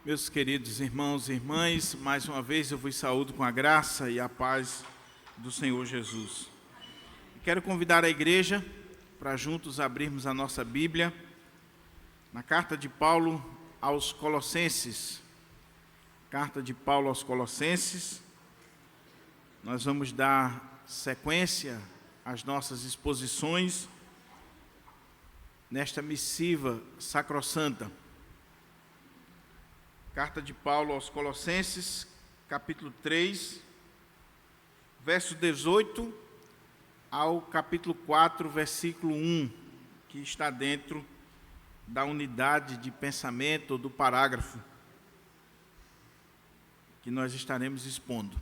Meus queridos irmãos e irmãs, mais uma vez eu vos saúdo com a graça e a paz do Senhor Jesus. Quero convidar a igreja para juntos abrirmos a nossa Bíblia na carta de Paulo aos Colossenses. Carta de Paulo aos Colossenses. Nós vamos dar sequência às nossas exposições nesta missiva sacrossanta. Carta de Paulo aos Colossenses, capítulo 3, verso 18 ao capítulo 4, versículo 1, que está dentro da unidade de pensamento do parágrafo que nós estaremos expondo.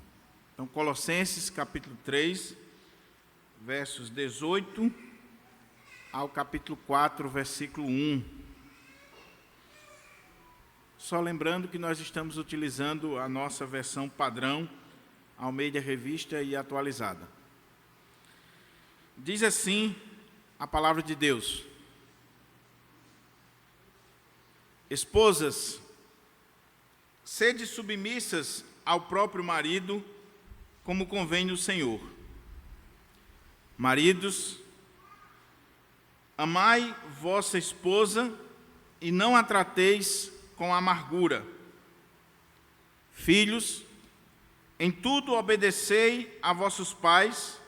Então, Colossenses, capítulo 3, versos 18 ao capítulo 4, versículo 1. Só lembrando que nós estamos utilizando a nossa versão padrão, Almeida Revista e Atualizada. Diz assim a palavra de Deus: Esposas, sede submissas ao próprio marido, como convém no Senhor. Maridos, amai vossa esposa e não a trateis com amargura. Filhos, em tudo obedecei a vossos pais,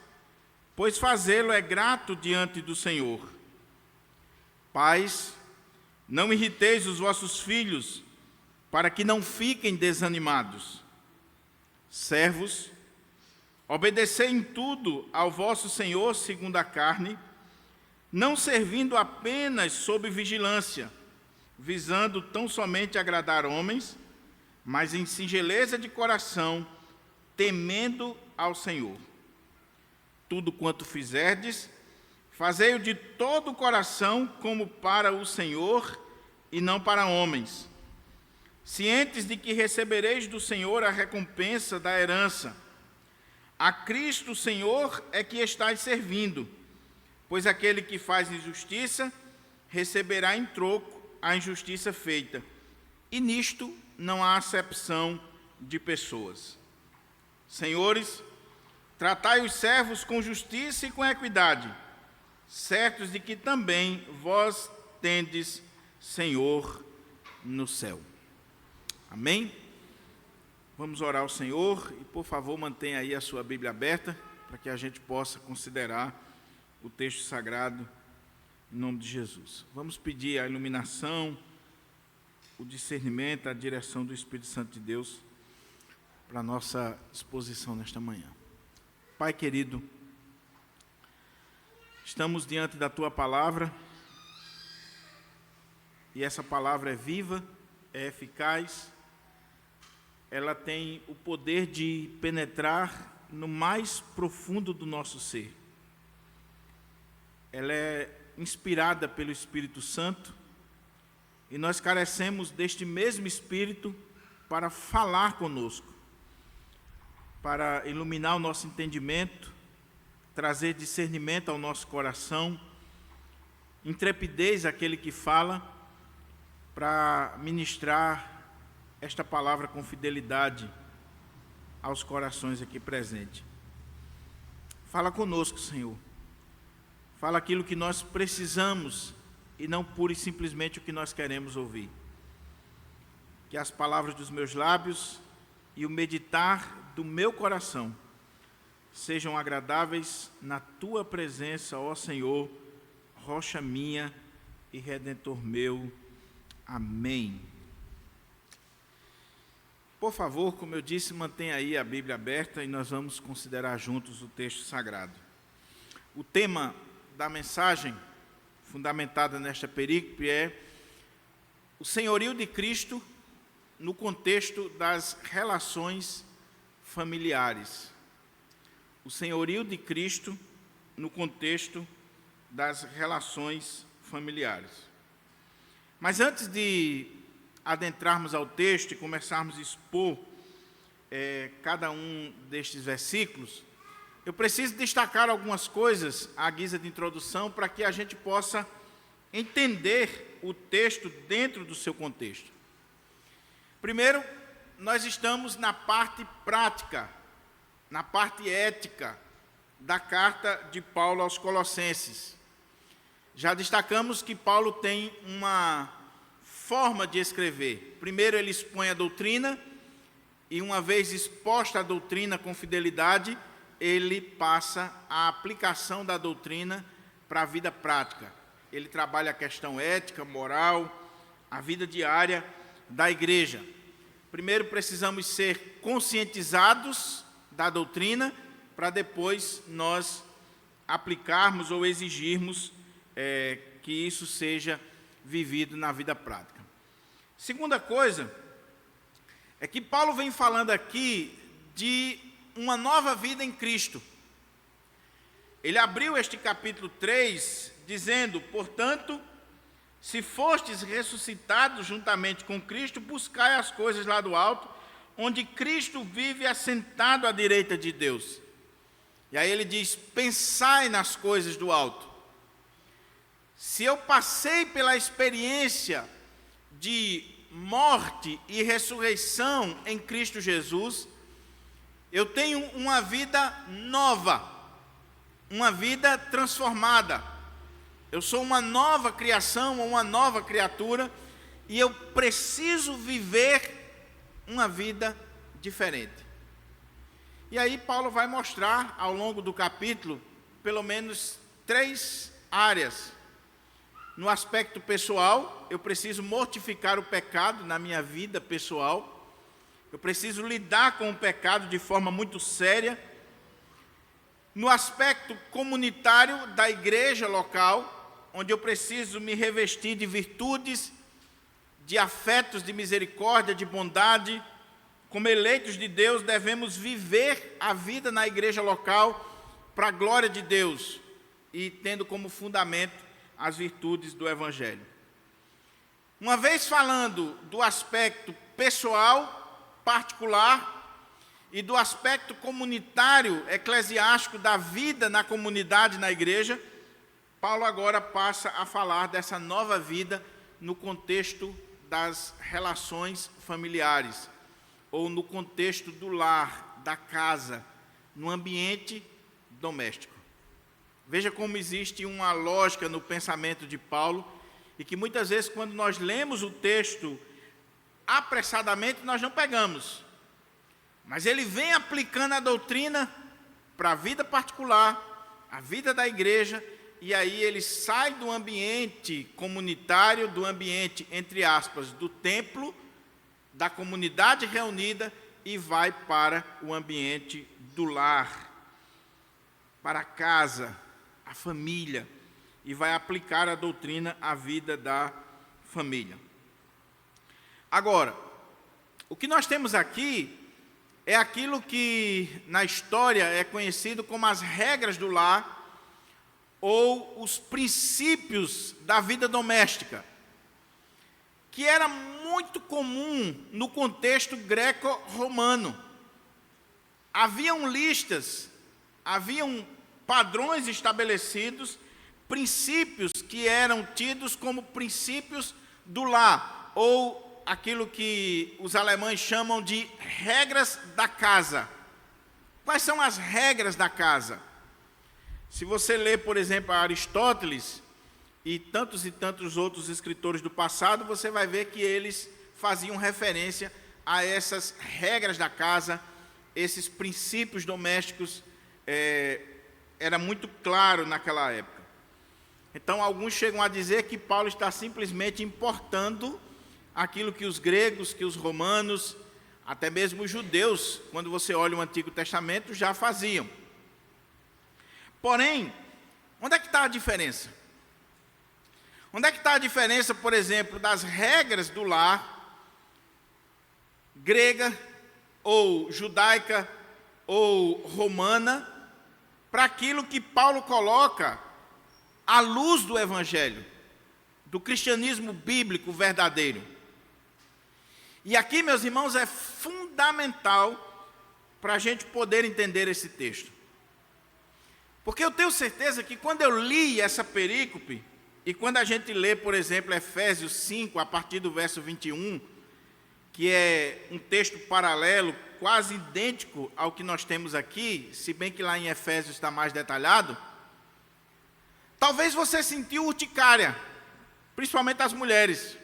pois fazê-lo é grato diante do Senhor. Pais, não irriteis os vossos filhos, para que não fiquem desanimados. Servos, obedecei em tudo ao vosso Senhor segundo a carne, não servindo apenas sob vigilância, visando tão somente agradar homens, mas em singeleza de coração, temendo ao Senhor. Tudo quanto fizerdes, fazei-o de todo o coração, como para o Senhor e não para homens, cientes de que recebereis do Senhor a recompensa da herança. A Cristo Senhor é que estáis servindo, pois aquele que faz injustiça receberá em troco a injustiça feita, e nisto não há acepção de pessoas. Senhores, tratai os servos com justiça e com equidade, certos de que também vós tendes Senhor no céu. Amém? Vamos orar ao Senhor e, por favor, mantenha aí a sua Bíblia aberta para que a gente possa considerar o texto sagrado em nome de Jesus. Vamos pedir a iluminação, o discernimento, a direção do Espírito Santo de Deus para a nossa exposição nesta manhã. Pai querido, estamos diante da Tua palavra e essa palavra é viva, é eficaz, ela tem o poder de penetrar no mais profundo do nosso ser. Ela é inspirada pelo Espírito Santo, e nós carecemos deste mesmo Espírito para falar conosco, para iluminar o nosso entendimento, trazer discernimento ao nosso coração, intrepidez àquele que fala, para ministrar esta palavra com fidelidade aos corações aqui presentes. Fala conosco, Senhor. Fala aquilo que nós precisamos e não pura e simplesmente o que nós queremos ouvir. Que as palavras dos meus lábios e o meditar do meu coração sejam agradáveis na Tua presença, ó Senhor, rocha minha e redentor meu. Amém. Por favor, como eu disse, mantenha aí a Bíblia aberta e nós vamos considerar juntos o texto sagrado. O tema da mensagem, fundamentada nesta perícope, é o senhorio de Cristo no contexto das relações familiares. O senhorio de Cristo no contexto das relações familiares. Mas antes de adentrarmos ao texto e começarmos a expor cada um destes versículos, eu preciso destacar algumas coisas à guisa de introdução para que a gente possa entender o texto dentro do seu contexto. Primeiro, nós estamos na parte prática, na parte ética da carta de Paulo aos Colossenses. Já destacamos que Paulo tem uma forma de escrever. Primeiro ele expõe a doutrina, e uma vez exposta a doutrina com fidelidade, ele passa a aplicação da doutrina para a vida prática. Ele trabalha a questão ética, moral, a vida diária da igreja. Primeiro precisamos ser conscientizados da doutrina, para depois nós aplicarmos ou exigirmos que isso seja vivido na vida prática. Segunda coisa, é que Paulo vem falando aqui de uma nova vida em Cristo. Ele abriu este capítulo 3 dizendo: portanto, se fostes ressuscitados juntamente com Cristo, buscai as coisas lá do alto, onde Cristo vive assentado à direita de Deus. E aí ele diz: pensai nas coisas do alto. Se eu passei pela experiência de morte e ressurreição em Cristo Jesus, eu tenho uma vida nova, uma vida transformada. Eu sou uma nova criação, uma nova criatura, e eu preciso viver uma vida diferente. E aí Paulo vai mostrar ao longo do capítulo pelo menos 3 áreas. No aspecto pessoal, eu preciso mortificar o pecado na minha vida pessoal. Eu preciso lidar com o pecado de forma muito séria. No aspecto comunitário da igreja local, onde eu preciso me revestir de virtudes, de afetos, de misericórdia, de bondade. Como eleitos de Deus, devemos viver a vida na igreja local para a glória de Deus e tendo como fundamento as virtudes do Evangelho. Uma vez falando do aspecto pessoal, particular, e do aspecto comunitário, eclesiástico da vida na comunidade, na igreja, Paulo agora passa a falar dessa nova vida no contexto das relações familiares, ou no contexto do lar, da casa, no ambiente doméstico. Veja como existe uma lógica no pensamento de Paulo, e que muitas vezes quando nós lemos o texto apressadamente, nós não pegamos. Mas ele vem aplicando a doutrina para a vida particular, a vida da igreja, e aí ele sai do ambiente comunitário, do ambiente, entre aspas, do templo, da comunidade reunida, e vai para o ambiente do lar, para a casa, a família, e vai aplicar a doutrina à vida da família. Agora, o que nós temos aqui é aquilo que na história é conhecido como as regras do lar, ou os princípios da vida doméstica, que era muito comum no contexto greco-romano. Haviam listas, haviam padrões estabelecidos, princípios que eram tidos como princípios do lar, ou aquilo que os alemães chamam de regras da casa. Quais são as regras da casa? Se você ler, por exemplo, Aristóteles e tantos outros escritores do passado, você vai ver que eles faziam referência a essas regras da casa, esses princípios domésticos. Era muito claro naquela época. Então, alguns chegam a dizer que Paulo está simplesmente importando aquilo que os gregos, que os romanos, até mesmo os judeus, quando você olha o Antigo Testamento, já faziam. Porém, onde é que está a diferença? Onde é que está a diferença, por exemplo, das regras do lar grega, ou judaica, ou romana, para aquilo que Paulo coloca à luz do Evangelho, do cristianismo bíblico verdadeiro? E aqui, meus irmãos, é fundamental para a gente poder entender esse texto. Porque eu tenho certeza que quando eu li essa perícope, e quando a gente lê, por exemplo, Efésios 5, a partir do verso 21, que é um texto paralelo, quase idêntico ao que nós temos aqui, se bem que lá em Efésios está mais detalhado, talvez você sentiu urticária, principalmente as mulheres.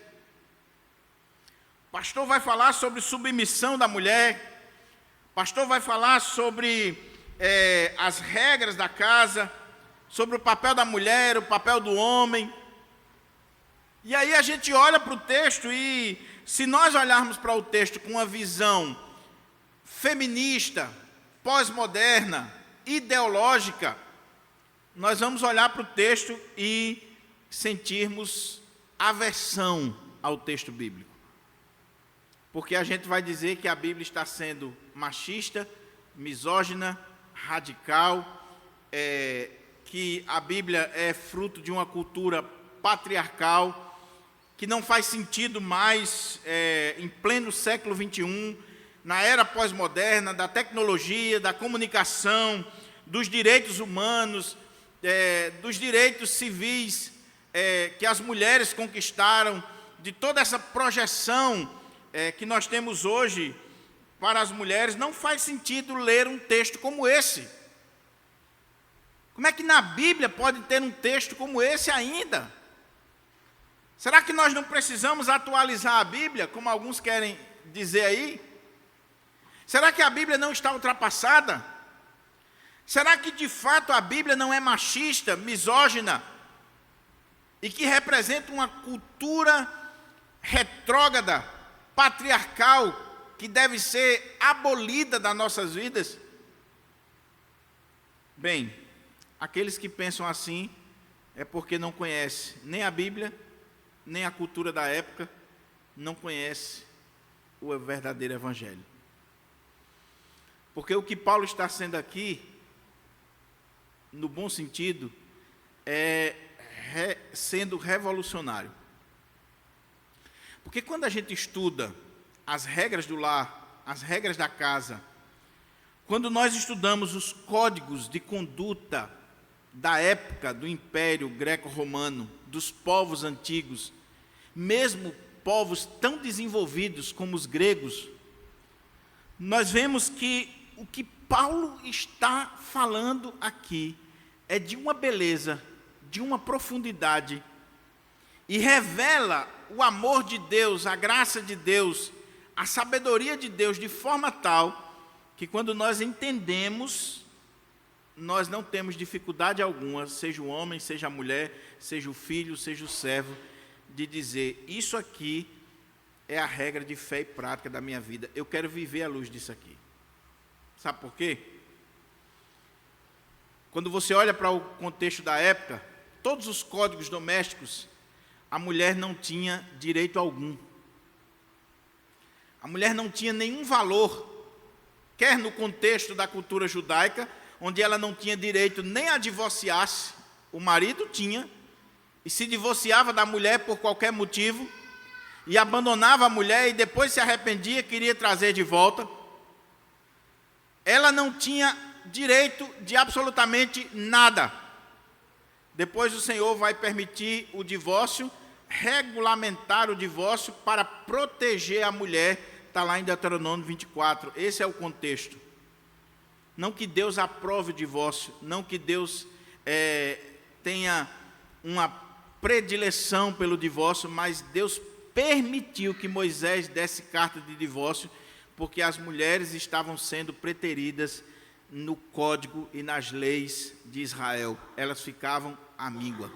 O pastor vai falar sobre submissão da mulher, o pastor vai falar sobre as regras da casa, sobre o papel da mulher, o papel do homem. E aí a gente olha para o texto e, se nós olharmos para o texto com uma visão feminista, pós-moderna, ideológica, nós vamos olhar para o texto e sentirmos aversão ao texto bíblico. Porque a gente vai dizer que a Bíblia está sendo machista, misógina, radical, que a Bíblia é fruto de uma cultura patriarcal, que não faz sentido mais em pleno século XXI, na era pós-moderna, da tecnologia, da comunicação, dos direitos humanos, dos direitos civis que as mulheres conquistaram, de toda essa projeção que nós temos hoje para as mulheres. Não faz sentido ler um texto como esse. Como é que na Bíblia pode ter um texto como esse ainda? Será que nós não precisamos atualizar a Bíblia, como alguns querem dizer aí? Será que a Bíblia não está ultrapassada? Será que de fato a Bíblia não é machista, misógina, e que representa uma cultura retrógrada, patriarcal, que deve ser abolida das nossas vidas? Bem, aqueles que pensam assim é porque não conhecem nem a Bíblia, nem a cultura da época, não conhecem o verdadeiro Evangelho. Porque o que Paulo está sendo aqui, no bom sentido, é sendo revolucionário. Porque quando a gente estuda as regras do lar, as regras da casa, quando nós estudamos os códigos de conduta da época do Império Greco-Romano, dos povos antigos, mesmo povos tão desenvolvidos como os gregos, nós vemos que o que Paulo está falando aqui é de uma beleza, de uma profundidade, e revela o amor de Deus, a graça de Deus, a sabedoria de Deus, de forma tal que quando nós entendemos, nós não temos dificuldade alguma, seja o homem, seja a mulher, seja o filho, seja o servo, de dizer: isso aqui é a regra de fé e prática da minha vida, eu quero viver à luz disso aqui. Sabe por quê? Quando você olha para o contexto da época, todos os códigos domésticos, a mulher não tinha direito algum. A mulher não tinha nenhum valor, quer no contexto da cultura judaica, onde ela não tinha direito nem a divorciar-se, o marido tinha, e se divorciava da mulher por qualquer motivo, e abandonava a mulher e depois se arrependia, queria trazer de volta. Ela não tinha direito de absolutamente nada. Depois o Senhor vai permitir o divórcio, regulamentar o divórcio para proteger a mulher. Está lá em Deuteronômio 24. Esse é o contexto. Não que Deus aprove o divórcio, não que Deus tenha uma predileção pelo divórcio, mas Deus permitiu que Moisés desse carta de divórcio, porque as mulheres estavam sendo preteridas no código e nas leis de Israel. Elas ficavam à míngua.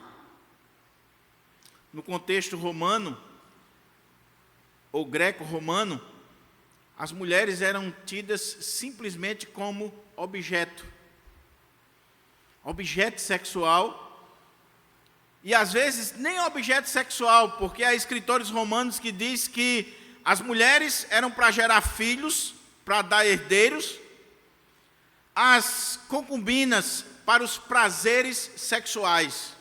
No contexto romano, ou greco-romano, as mulheres eram tidas simplesmente como objeto sexual, e às vezes nem objeto sexual, porque há escritores romanos que diz que as mulheres eram para gerar filhos, para dar herdeiros, as concubinas para os prazeres sexuais.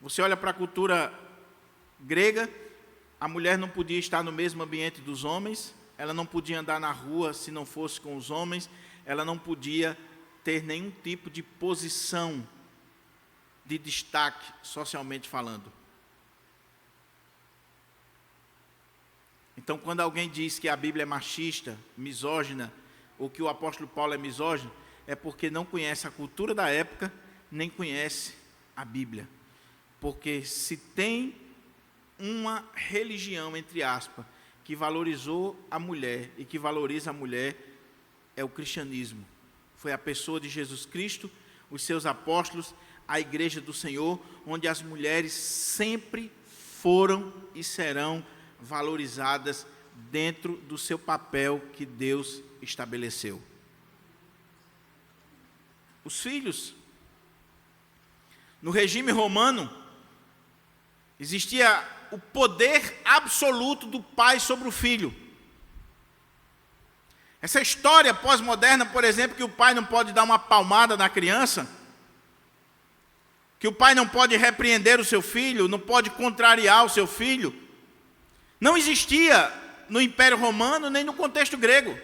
Você olha para a cultura grega, a mulher não podia estar no mesmo ambiente dos homens, ela não podia andar na rua se não fosse com os homens, ela não podia ter nenhum tipo de posição de destaque, socialmente falando. Então, quando alguém diz que a Bíblia é machista, misógina, ou que o apóstolo Paulo é misógino, é porque não conhece a cultura da época, nem conhece a Bíblia. Porque se tem uma religião, entre aspas, que valorizou a mulher e que valoriza a mulher, é o cristianismo. Foi a pessoa de Jesus Cristo, os seus apóstolos, a igreja do Senhor, onde as mulheres sempre foram e serão valorizadas dentro do seu papel que Deus estabeleceu. Os filhos. No regime romano, existia o poder absoluto do pai sobre o filho. Essa história pós-moderna, por exemplo, que o pai não pode dar uma palmada na criança, que o pai não pode repreender o seu filho, não pode contrariar o seu filho, não existia no Império Romano nem no contexto grego.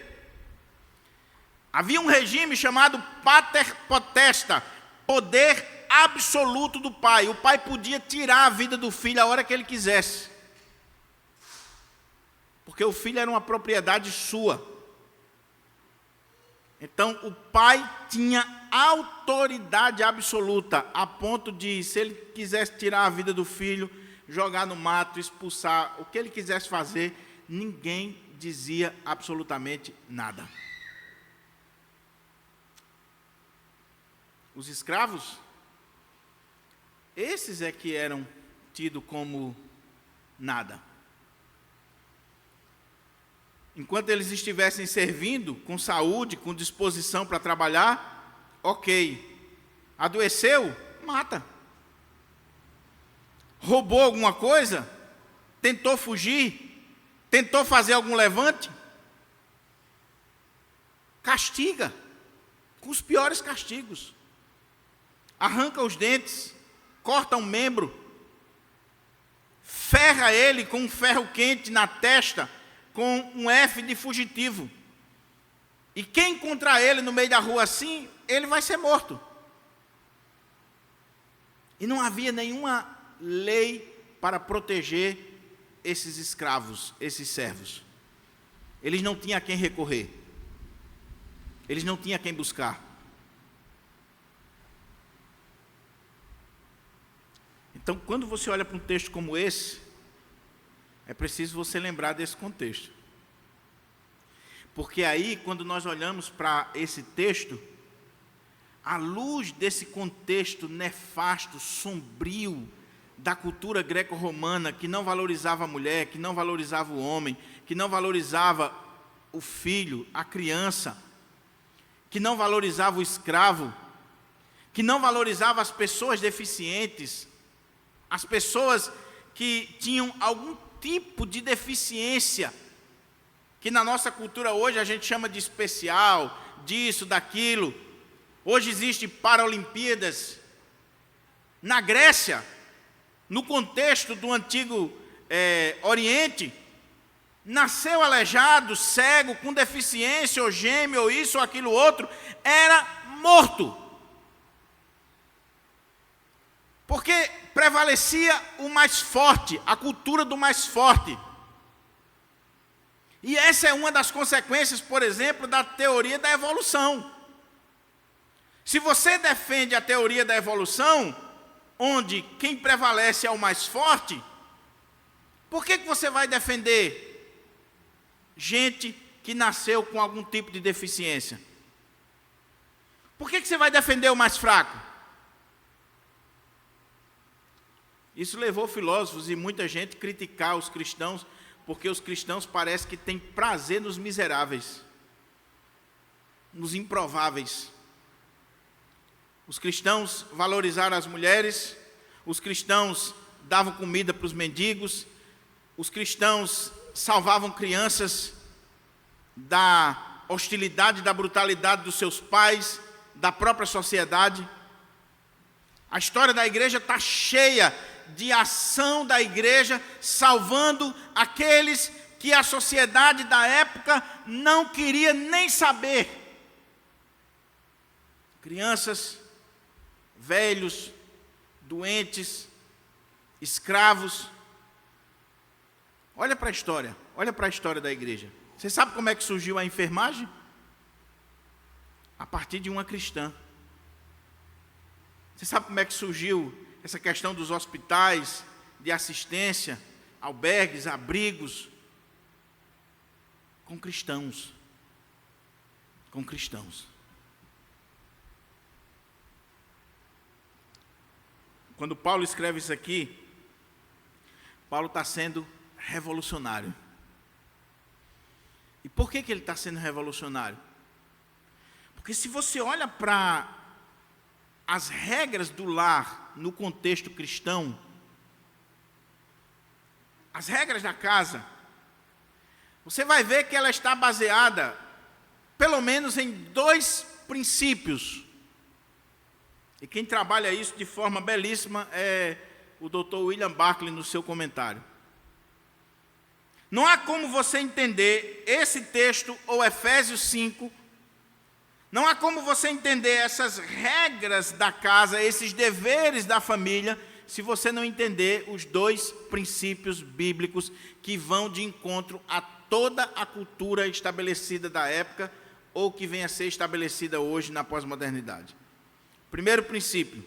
Havia um regime chamado pater potesta, poder absoluto do pai. O pai podia tirar a vida do filho a hora que ele quisesse, porque o filho era uma propriedade sua. Então o pai tinha autoridade absoluta, a ponto de, se ele quisesse tirar a vida do filho, jogar no mato, expulsar, o que ele quisesse fazer, ninguém dizia absolutamente nada. Os escravos, esses é que eram tidos como nada. Enquanto eles estivessem servindo, com saúde, com disposição para trabalhar, ok. Adoeceu? Mata. Roubou alguma coisa? Tentou fugir? Tentou fazer algum levante? Castiga, com os piores castigos. Arranca os dentes, corta um membro, ferra ele com um ferro quente na testa, com um F de fugitivo. E quem encontrar ele no meio da rua assim, ele vai ser morto. E não havia nenhuma lei para proteger esses escravos, esses servos. Eles não tinham a quem recorrer. Eles não tinham a quem buscar. Então, quando você olha para um texto como esse, é preciso você lembrar desse contexto. Porque aí, quando nós olhamos para esse texto, à luz desse contexto nefasto, sombrio, da cultura greco-romana, que não valorizava a mulher, que não valorizava o homem, que não valorizava o filho, a criança, que não valorizava o escravo, que não valorizava as pessoas deficientes, as pessoas que tinham algum tipo de deficiência, que na nossa cultura hoje a gente chama de especial, disso, daquilo. Hoje existe Paralimpíadas. Na Grécia, no contexto do antigo Oriente, nasceu aleijado, cego, com deficiência, ou gêmeo, ou isso, ou aquilo outro, era morto. Porque prevalecia o mais forte, a cultura do mais forte. E essa é uma das consequências, por exemplo, da teoria da evolução. Se você defende a teoria da evolução, onde quem prevalece é o mais forte, por que você vai defender gente que nasceu com algum tipo de deficiência? Por que você vai defender o mais fraco? Isso levou filósofos e muita gente a criticar os cristãos, porque os cristãos parecem que têm prazer nos miseráveis, nos improváveis. Os cristãos valorizaram as mulheres, os cristãos davam comida para os mendigos, os cristãos salvavam crianças da hostilidade, da brutalidade dos seus pais, da própria sociedade. A história da igreja está cheia de ação da igreja, salvando aqueles que a sociedade da época não queria nem saber. Crianças, velhos, doentes, escravos. Olha para a história da igreja. Você sabe como é que surgiu a enfermagem? A partir de uma cristã. Você sabe como é que surgiu essa questão dos hospitais, de assistência, albergues, abrigos? Com cristãos. Com cristãos. Quando Paulo escreve isso aqui, Paulo está sendo revolucionário. E por que ele está sendo revolucionário? Porque se você olha para as regras do lar no contexto cristão, as regras da casa, você vai ver que ela está baseada, pelo menos, em 2 princípios. E quem trabalha isso de forma belíssima é o Dr. William Barclay no seu comentário. Não há como você entender esse texto ou Efésios 5, não há como você entender essas regras da casa, esses deveres da família, se você não entender os 2 princípios bíblicos que vão de encontro a toda a cultura estabelecida da época ou que venha a ser estabelecida hoje na pós-modernidade. Primeiro princípio,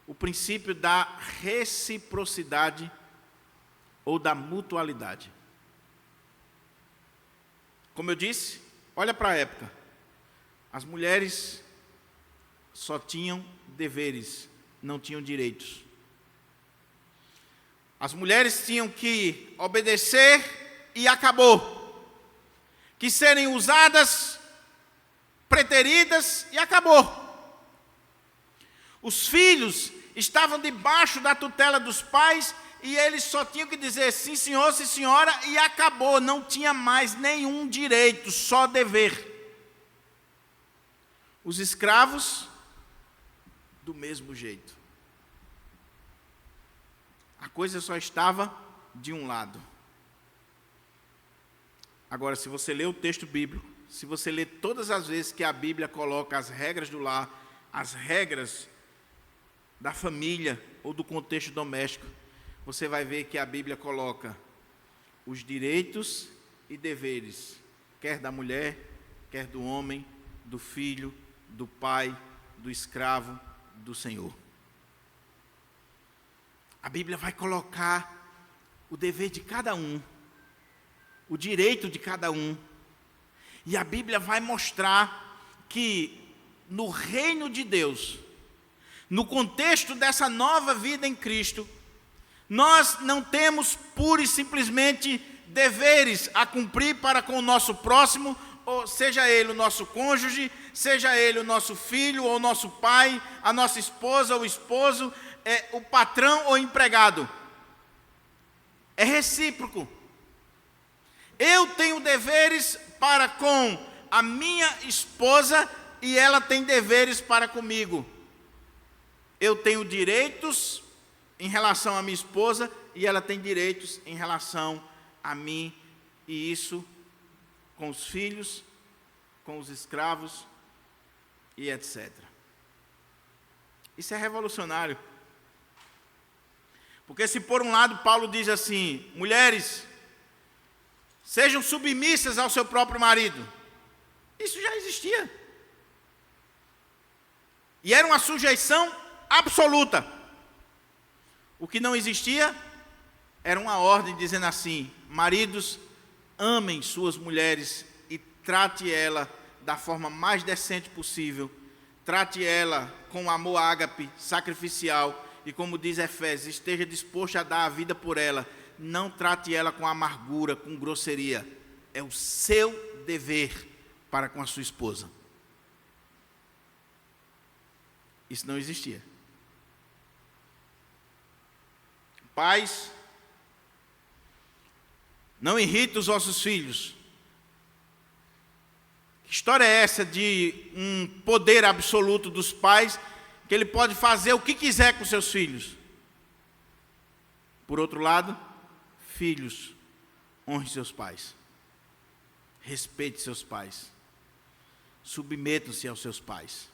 o princípio da reciprocidade ou da mutualidade. Como eu disse, olha para a época. As mulheres só tinham deveres, não tinham direitos. As mulheres tinham que obedecer e acabou. Que serem usadas, preteridas e acabou. Os filhos estavam debaixo da tutela dos pais e eles só tinham que dizer sim senhor, sim senhora e acabou. Não tinha mais nenhum direito, só dever. Os escravos, do mesmo jeito. A coisa só estava de um lado. Agora, se você ler o texto bíblico, se você ler todas as vezes que a Bíblia coloca as regras do lar, as regras da família ou do contexto doméstico, você vai ver que a Bíblia coloca os direitos e deveres, quer da mulher, quer do homem, do filho, do pai, do escravo, do senhor. A Bíblia vai colocar o dever de cada um, o direito de cada um. E a Bíblia vai mostrar que no reino de Deus, no contexto dessa nova vida em Cristo, nós não temos pura e simplesmente deveres a cumprir para com o nosso próximo, ou seja ele o nosso cônjuge, seja ele o nosso filho ou o nosso pai, a nossa esposa ou esposo, o patrão ou empregado. É recíproco. Eu tenho deveres para com a minha esposa e ela tem deveres para comigo. Eu tenho direitos em relação à minha esposa e ela tem direitos em relação a mim, e isso com os filhos, com os escravos e etc. Isso é revolucionário. Porque se por um lado Paulo diz assim, mulheres, sejam submissas ao seu próprio marido. Isso já existia. E era uma sujeição absoluta. O que não existia era uma ordem dizendo assim, maridos, amem suas mulheres e trate ela da forma mais decente possível. Trate ela com amor ágape, sacrificial. E como diz Efésios, esteja disposto a dar a vida por ela. Não trate ela com amargura, com grosseria. É o seu dever para com a sua esposa. Isso não existia. Pais, não irrite os vossos filhos. Que história é essa de um poder absoluto dos pais, que ele pode fazer o que quiser com seus filhos? Por outro lado, filhos, honre seus pais. Respeite seus pais. Submetam-se aos seus pais.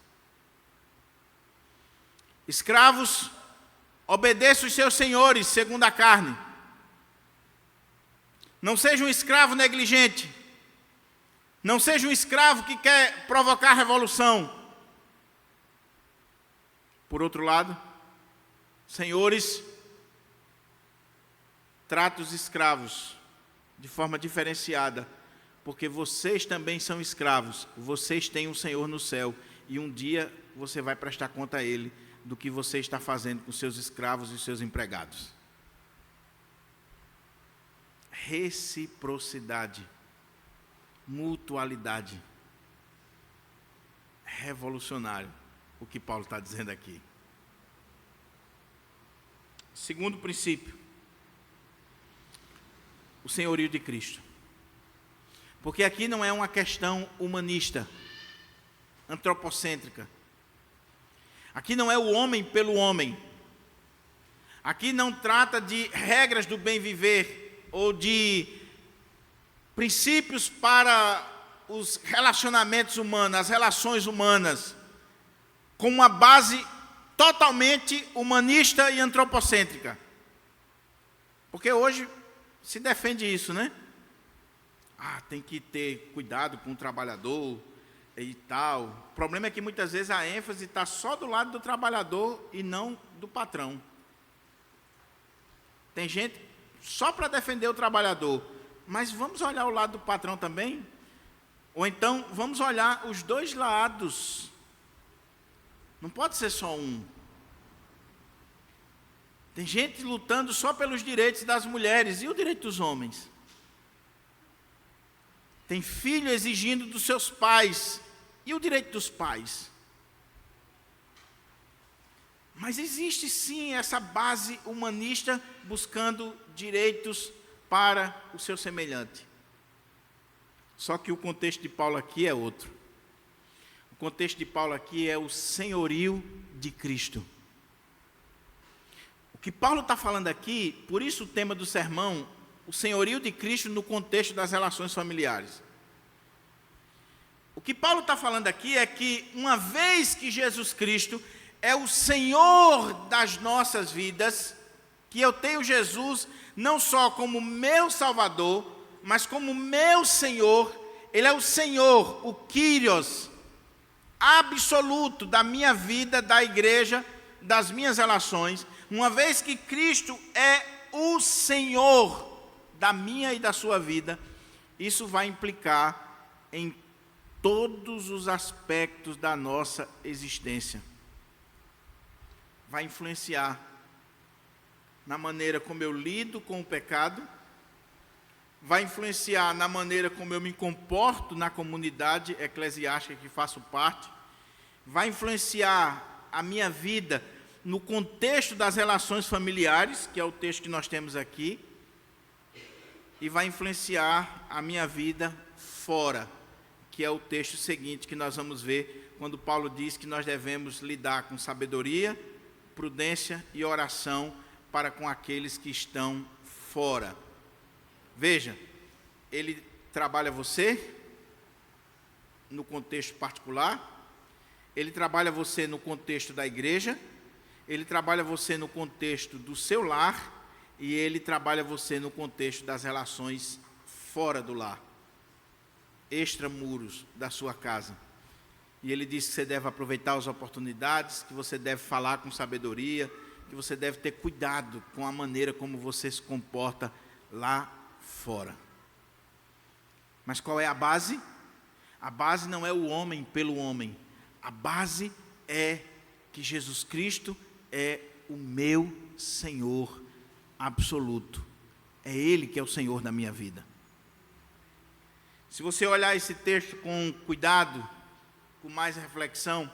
Escravos, obedeçam os seus senhores segundo a carne. Não seja um escravo negligente. Não seja um escravo que quer provocar revolução. Por outro lado, senhores, trate os escravos de forma diferenciada, porque vocês também são escravos, vocês têm um Senhor no céu, e um dia você vai prestar conta a Ele do que você está fazendo com seus escravos e seus empregados. Reciprocidade, mutualidade. Revolucionário o que Paulo está dizendo aqui. Segundo princípio, o senhorio de Cristo. Porque aqui não é uma questão humanista, antropocêntrica. Aqui não é o homem pelo homem. Aqui não trata de regras do bem viver ou de princípios para os relacionamentos humanos, as relações humanas, com uma base totalmente humanista e antropocêntrica. Porque hoje se defende isso, né? Tem que ter cuidado com o trabalhador e tal. O problema é que muitas vezes a ênfase está só do lado do trabalhador e não do patrão. Tem gente só para defender o trabalhador, mas vamos olhar o lado do patrão também? Ou então vamos olhar os dois lados. Não pode ser só um. Tem gente lutando só pelos direitos das mulheres, e o direito dos homens? Tem filho exigindo dos seus pais, e o direito dos pais? Mas existe sim essa base humanista buscando direitos para o seu semelhante. Só que o contexto de Paulo aqui é outro. O contexto de Paulo aqui é o senhorio de Cristo. O que Paulo está falando aqui, por isso o tema do sermão, o senhorio de Cristo no contexto das relações familiares. O que Paulo está falando aqui é que, uma vez que Jesus Cristo é o Senhor das nossas vidas, que eu tenho Jesus não só como meu Salvador, mas como meu Senhor. Ele é o Senhor, o Kyrios, absoluto da minha vida, da igreja, das minhas relações. Uma vez que Cristo é o Senhor da minha e da sua vida, isso vai implicar em todos os aspectos da nossa existência. Vai influenciar na maneira como eu lido com o pecado, vai influenciar na maneira como eu me comporto na comunidade eclesiástica que faço parte, vai influenciar a minha vida no contexto das relações familiares, que é o texto que nós temos aqui, e vai influenciar a minha vida fora, que é o texto seguinte que nós vamos ver, quando Paulo diz que nós devemos lidar com sabedoria, prudência e oração para com aqueles que estão fora. Veja, ele trabalha você no contexto particular, ele trabalha você no contexto da igreja, ele trabalha você no contexto do seu lar e ele trabalha você no contexto das relações fora do lar, extramuros da sua casa. E ele diz que você deve aproveitar as oportunidades, que você deve falar com sabedoria, que você deve ter cuidado com a maneira como você se comporta lá fora. Mas qual é a base? A base não é o homem pelo homem. A base é que Jesus Cristo é o meu Senhor absoluto. É Ele que é o Senhor da minha vida. Se você olhar esse texto com cuidado, com mais reflexão,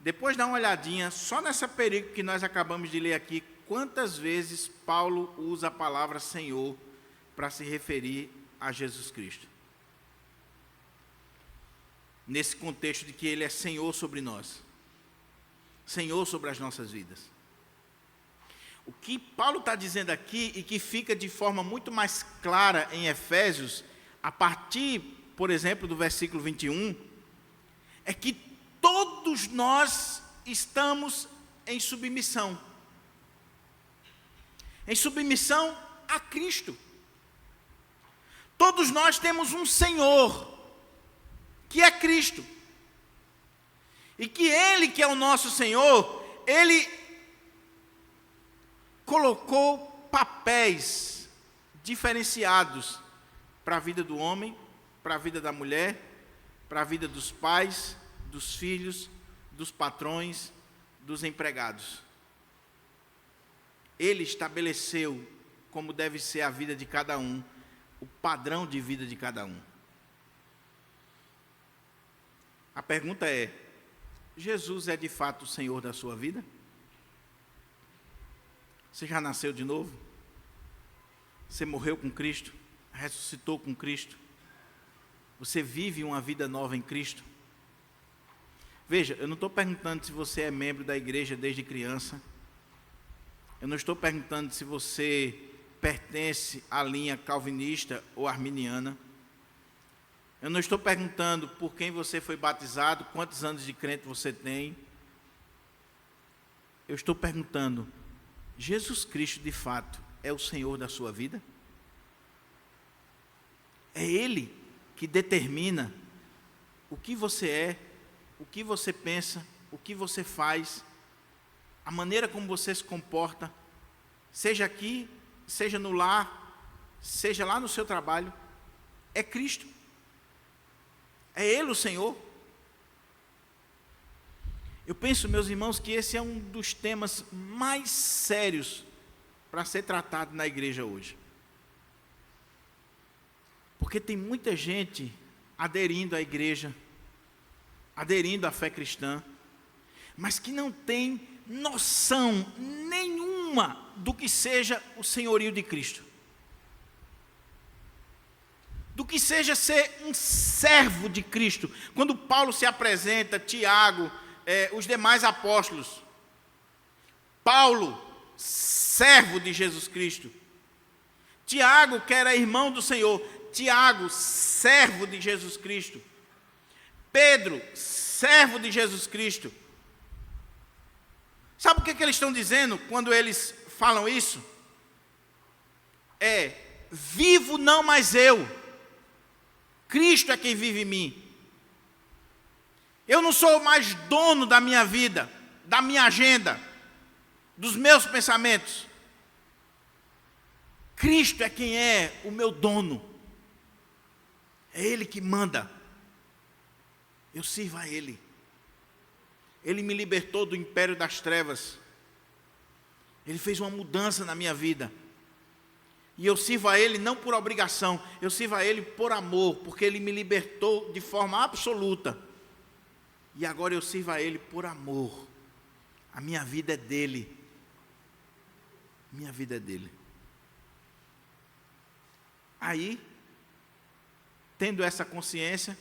depois dá uma olhadinha só nessa perícope que nós acabamos de ler aqui, quantas vezes Paulo usa a palavra Senhor para se referir a Jesus Cristo. Nesse contexto de que Ele é Senhor sobre nós, Senhor sobre as nossas vidas. O que Paulo está dizendo aqui, e que fica de forma muito mais clara em Efésios, a partir, por exemplo, do versículo 21, é que todos nós estamos em submissão. Em submissão a Cristo. todos nós temos um Senhor, que é Cristo. E que Ele, que é o nosso Senhor, Ele colocou papéis diferenciados para a vida do homem, para a vida da mulher, para a vida dos pais, dos filhos, dos patrões, dos empregados. Ele estabeleceu como deve ser a vida de cada um, o padrão de vida de cada um. A pergunta é: Jesus é de fato o Senhor da sua vida? Você já nasceu de novo? Você morreu com Cristo? Ressuscitou com Cristo? Você vive uma vida nova em Cristo? Veja, eu não estou perguntando se você é membro da igreja desde criança. Eu não estou perguntando se você pertence à linha calvinista ou arminiana. Eu não estou perguntando por quem você foi batizado, quantos anos de crente você tem. Eu estou perguntando: Jesus Cristo de fato é o Senhor da sua vida? É Ele que determina o que você é, o que você pensa, o que você faz, a maneira como você se comporta, seja aqui, seja no lar, seja lá no seu trabalho. É Cristo. É Ele o Senhor. Eu penso, meus irmãos, que esse é um dos temas mais sérios para ser tratado na igreja hoje. Porque tem muita gente aderindo à igreja, aderindo à fé cristã, mas que não tem noção nenhuma do que seja o senhorio de Cristo. Do que seja ser um servo de Cristo. Quando Paulo se apresenta, Tiago, os demais apóstolos, Paulo, servo de Jesus Cristo, Tiago, que era irmão do Senhor, Tiago, servo de Jesus Cristo, Pedro, servo de Jesus Cristo. Sabe o que eles estão dizendo quando eles falam isso? Vivo não mais eu, Cristo é quem vive em mim. Eu não sou mais dono da minha vida, da minha agenda, dos meus pensamentos. Cristo é quem é o meu dono. É Ele que manda. Eu sirvo a Ele. Ele me libertou do império das trevas. Ele fez uma mudança na minha vida. E eu sirvo a Ele não por obrigação, eu sirvo a Ele por amor, porque Ele me libertou de forma absoluta. E agora eu sirvo a Ele por amor. A minha vida é dEle. Minha vida é dEle. Aí, tendo essa consciência,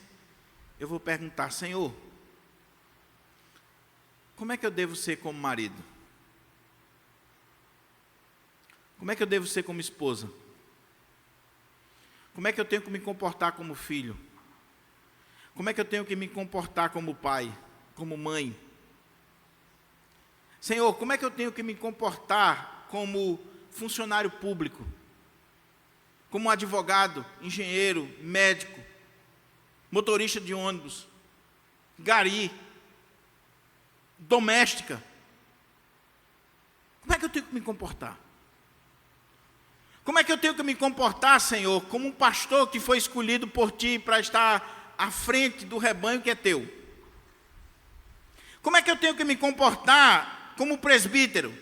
eu vou perguntar: Senhor, como é que eu devo ser como marido? Como é que eu devo ser como esposa? Como é que eu tenho que me comportar como filho? Como é que eu tenho que me comportar como pai, como mãe? Senhor, como é que eu tenho que me comportar como funcionário público? Como advogado, engenheiro, médico, motorista de ônibus, gari, doméstica? Como é que eu tenho que me comportar? Como é que eu tenho que me comportar, Senhor, como um pastor que foi escolhido por Ti para estar à frente do rebanho que é Teu? Como é que eu tenho que me comportar como presbítero?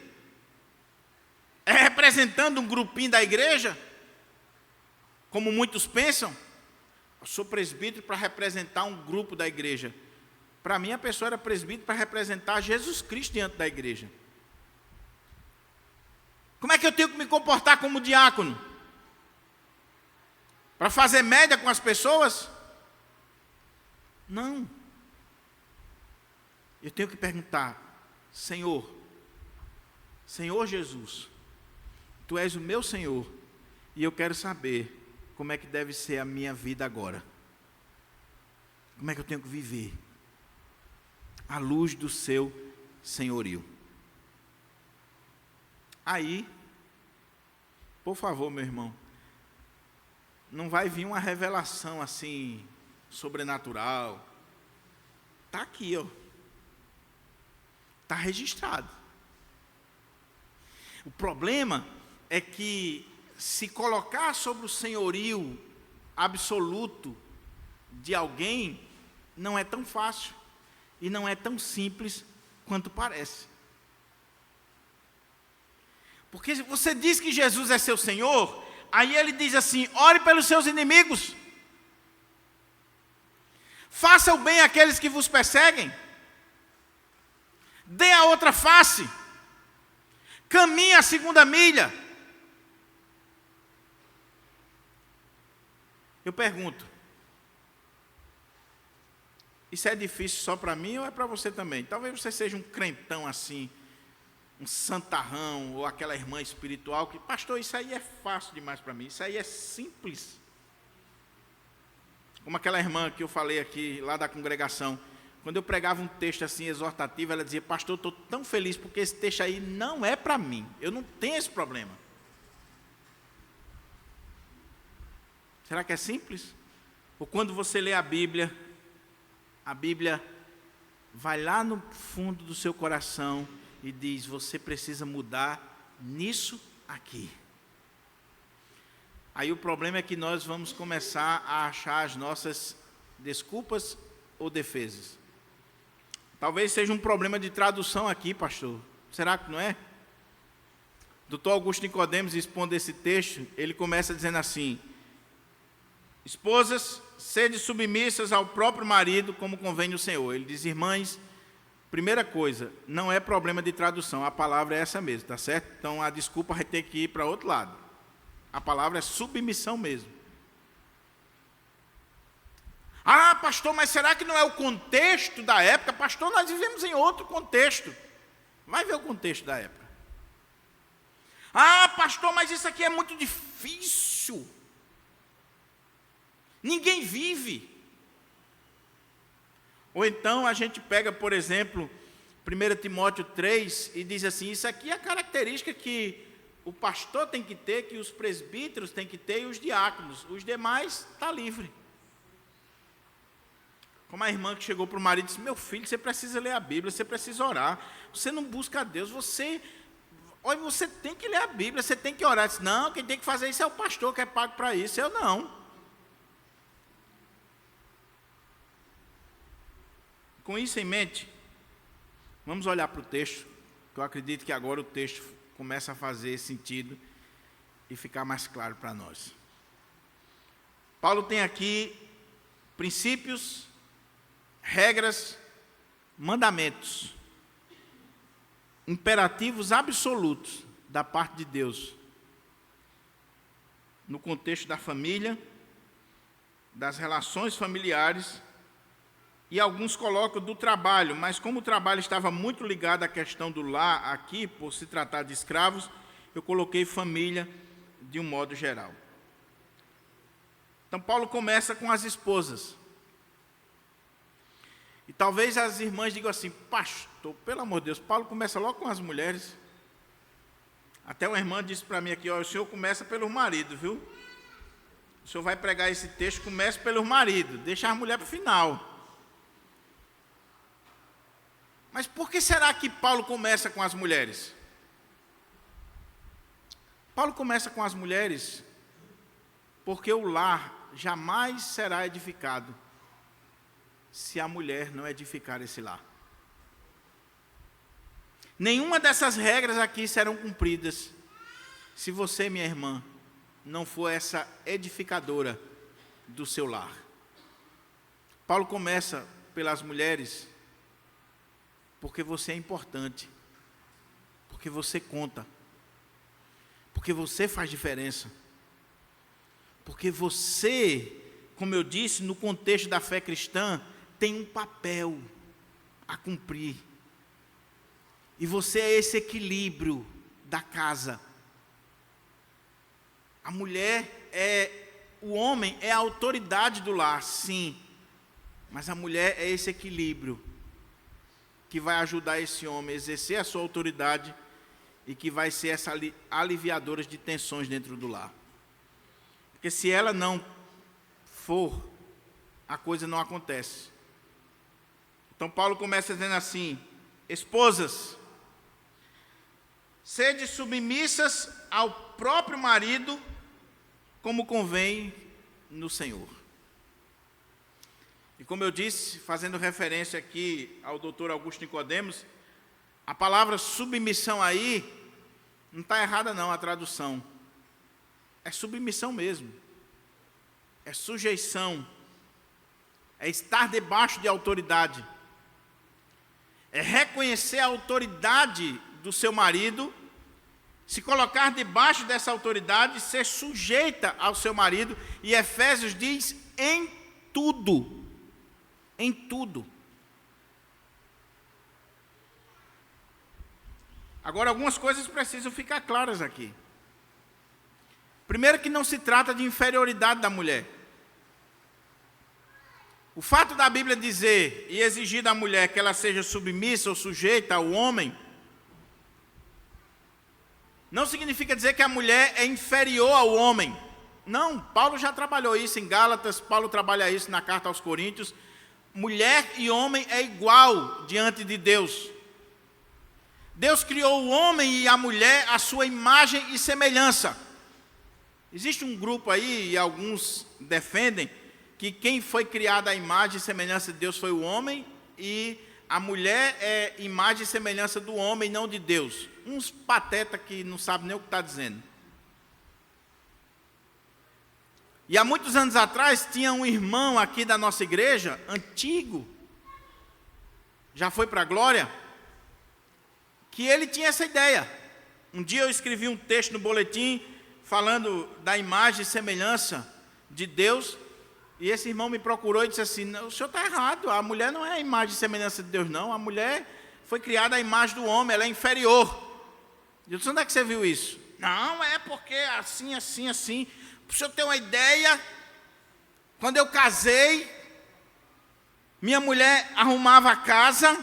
Representando um grupinho da igreja? Como muitos pensam? Eu sou presbítero para representar um grupo da igreja. Para mim, a pessoa era presbítero para representar Jesus Cristo diante da igreja. Como é que eu tenho que me comportar como diácono? Para fazer média com as pessoas? Não. Eu tenho que perguntar: Senhor, Senhor Jesus, Tu és o meu Senhor, e eu quero saber como é que deve ser a minha vida agora. Como é que eu tenho que viver à luz do Seu senhorio? Aí, por favor, meu irmão, não vai vir uma revelação assim, sobrenatural. Está aqui, ó. Está registrado. O problema é que se colocar sobre o senhorio absoluto de alguém não é tão fácil e não é tão simples quanto parece. Porque você diz que Jesus é seu Senhor, aí ele diz assim: ore pelos seus inimigos, faça o bem àqueles que vos perseguem, dê a outra face, caminhe a segunda milha. Eu pergunto, isso é difícil só para mim ou é para você também? Talvez você seja um crentão assim, um santarrão, ou aquela irmã espiritual que, pastor, isso aí é fácil demais para mim, isso aí é simples. Como aquela irmã que eu falei aqui, lá da congregação, quando eu pregava um texto assim exortativo, ela dizia: pastor, eu estou tão feliz porque esse texto aí não é para mim, eu não tenho esse problema. Será que é simples? Ou quando você lê a Bíblia vai lá no fundo do seu coração e diz: você precisa mudar nisso aqui. Aí o problema é que nós vamos começar a achar as nossas desculpas ou defesas. Talvez seja um problema de tradução aqui, pastor. Será que não é? Dr. Augusto Nicodemos, expondo esse texto, ele começa dizendo assim: esposas, sede submissas ao próprio marido, como convém no Senhor. Ele diz: irmãs, primeira coisa, não é problema de tradução, a palavra é essa mesmo, tá certo? Então a desculpa vai ter que ir para outro lado. A palavra é submissão mesmo. Ah, pastor, mas será que não é o contexto da época? Pastor, nós vivemos em outro contexto. Vai ver o contexto da época. Ah, pastor, mas isso aqui é muito difícil. Ninguém vive. Ou então a gente pega, por exemplo, 1 Timóteo 3 e diz assim: isso aqui é a característica que o pastor tem que ter, que os presbíteros têm que ter e os diáconos. Os demais está livre. Como a irmã que chegou para o marido e disse: meu filho, você precisa ler a Bíblia, você precisa orar. Você não busca a Deus, você tem que ler a Bíblia, você tem que orar. Disse: não, quem tem que fazer isso é o pastor que é pago para isso, eu não. Com isso em mente, vamos olhar para o texto, que eu acredito que agora o texto começa a fazer sentido e ficar mais claro para nós. Paulo tem aqui princípios, regras, mandamentos, imperativos absolutos da parte de Deus, no contexto da família, das relações familiares, e alguns colocam do trabalho, mas como o trabalho estava muito ligado à questão do lar aqui, por se tratar de escravos, eu coloquei família de um modo geral. Então Paulo começa com as esposas. E talvez as irmãs digam assim: pastor, pelo amor de Deus, Paulo começa logo com as mulheres. Até uma irmã disse para mim aqui: ó, o senhor começa pelo marido, viu? O senhor vai pregar esse texto, comece pelo marido, deixa a mulher para o final. Mas por que será que Paulo começa com as mulheres? Paulo começa com as mulheres porque o lar jamais será edificado se a mulher não edificar esse lar. Nenhuma dessas regras aqui serão cumpridas se você, minha irmã, não for essa edificadora do seu lar. Paulo começa pelas mulheres porque você é importante, porque você conta, porque você faz diferença, porque você, como eu disse, no contexto da fé cristã, tem um papel a cumprir. E você é esse equilíbrio da casa. A mulher o homem é a autoridade do lar, sim, mas a mulher é esse equilíbrio que vai ajudar esse homem a exercer a sua autoridade e que vai ser essa aliviadora de tensões dentro do lar. Porque se ela não for, a coisa não acontece. Então Paulo começa dizendo assim: esposas, sede submissas ao próprio marido, como convém no Senhor. E como eu disse, fazendo referência aqui ao doutor Augusto Nicodemos, a palavra submissão aí, não está errada não a tradução. É submissão mesmo. É sujeição. É estar debaixo de autoridade. É reconhecer a autoridade do seu marido, se colocar debaixo dessa autoridade, ser sujeita ao seu marido. E Efésios diz: em tudo. Em tudo. Agora, algumas coisas precisam ficar claras aqui. Primeiro, que não se trata de inferioridade da mulher. O fato da Bíblia dizer e exigir da mulher que ela seja submissa ou sujeita ao homem, não significa dizer que a mulher é inferior ao homem. Não, Paulo já trabalhou isso em Gálatas, Paulo trabalha isso na carta aos Coríntios. Mulher e homem é igual diante de Deus. Deus criou o homem e a mulher à sua imagem e semelhança. Existe um grupo aí, e alguns defendem, que quem foi criado à imagem e semelhança de Deus foi o homem, e a mulher é imagem e semelhança do homem, não de Deus. Uns pateta que não sabem nem o que está dizendo. E há muitos anos atrás, tinha um irmão aqui da nossa igreja, antigo, já foi para a glória, que ele tinha essa ideia. Um dia eu escrevi um texto no boletim, falando da imagem e semelhança de Deus, e esse irmão me procurou e disse assim: o senhor está errado, a mulher não é a imagem e semelhança de Deus não, a mulher foi criada à imagem do homem, ela é inferior. Eu disse: onde é que você viu isso? Não, é porque assim, assim, assim. Para o senhor ter uma ideia, quando eu casei, minha mulher arrumava a casa,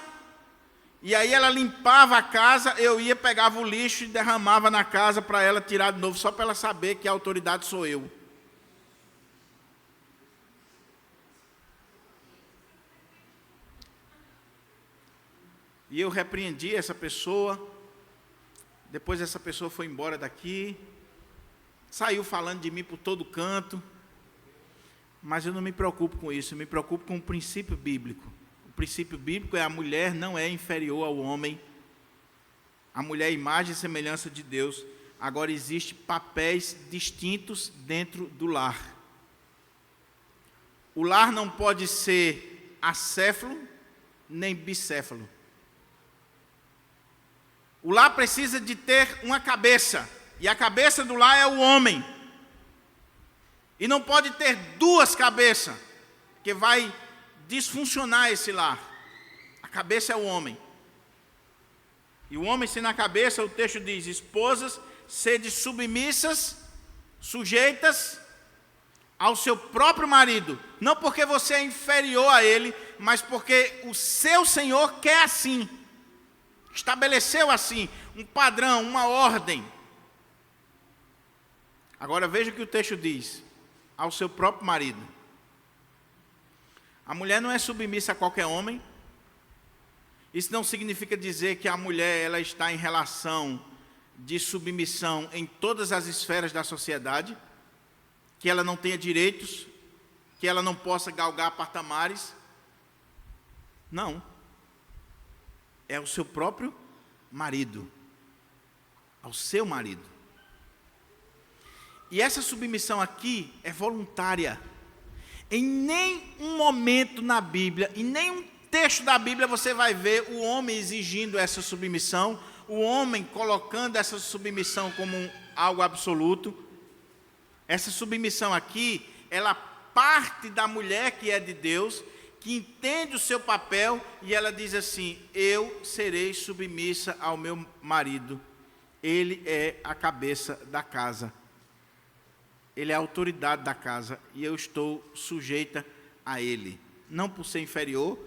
e aí ela limpava a casa, eu ia, pegava o lixo e derramava na casa para ela tirar de novo, só para ela saber que a autoridade sou eu. E eu repreendi essa pessoa, depois essa pessoa foi embora daqui, saiu falando de mim por todo canto, mas eu não me preocupo com isso, eu me preocupo com o princípio bíblico. O princípio bíblico é: a mulher não é inferior ao homem, a mulher é imagem e semelhança de Deus. Agora, existem papéis distintos dentro do lar. O lar não pode ser acéfalo nem bicéfalo. O lar precisa de ter uma cabeça, e a cabeça do lar é o homem. E não pode ter duas cabeças, que vai disfuncionar esse lar. A cabeça é o homem. E o homem sendo a cabeça, o texto diz: esposas, sede submissas, sujeitas ao seu próprio marido. Não porque você é inferior a ele, mas porque o seu Senhor quer assim. Estabeleceu assim, um padrão, uma ordem. Agora veja o que o texto diz: ao seu próprio marido. A mulher não é submissa a qualquer homem. Isso não significa dizer que a mulher ela está em relação de submissão em todas as esferas da sociedade, que ela não tenha direitos, que ela não possa galgar patamares. Não. É o seu próprio marido, ao seu marido. E essa submissão aqui é voluntária. Em nenhum momento na Bíblia, em nenhum texto da Bíblia você vai ver o homem exigindo essa submissão, o homem colocando essa submissão como algo absoluto. Essa submissão aqui, ela parte da mulher que é de Deus, que entende o seu papel, e ela diz assim: eu serei submissa ao meu marido, ele é a cabeça da casa, ele é a autoridade da casa, e eu estou sujeita a ele, não por ser inferior.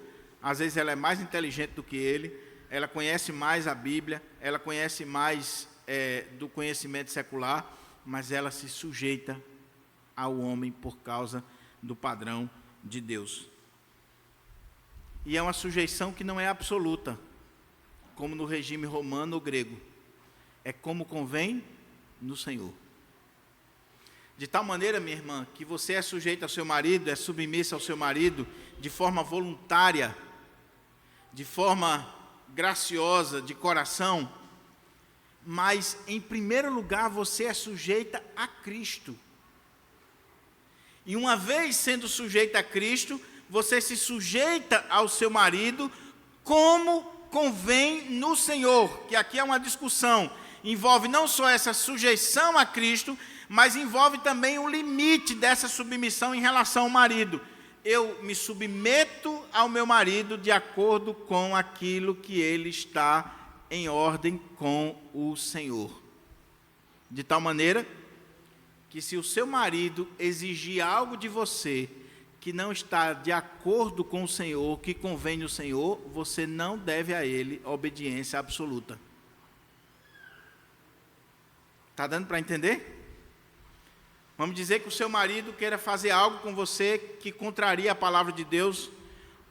Às vezes ela é mais inteligente do que ele, ela conhece mais a Bíblia, ela conhece mais do conhecimento secular, mas ela se sujeita ao homem por causa do padrão de Deus. E é uma sujeição que não é absoluta, como no regime romano ou grego. É como convém no Senhor. De tal maneira, minha irmã, que você é sujeita ao seu marido, é submissa ao seu marido, de forma voluntária, de forma graciosa, de coração, mas, em primeiro lugar, você é sujeita a Cristo. E uma vez sendo sujeita a Cristo, você se sujeita ao seu marido como convém no Senhor, que aqui é uma discussão, envolve não só essa sujeição a Cristo, mas envolve também o limite dessa submissão em relação ao marido. Eu me submeto ao meu marido de acordo com aquilo que ele está em ordem com o Senhor. De tal maneira que se o seu marido exigir algo de você que não está de acordo com o Senhor, que convém no Senhor, você não deve a ele obediência absoluta. Está dando para entender? Vamos dizer que o seu marido queira fazer algo com você que contraria a palavra de Deus,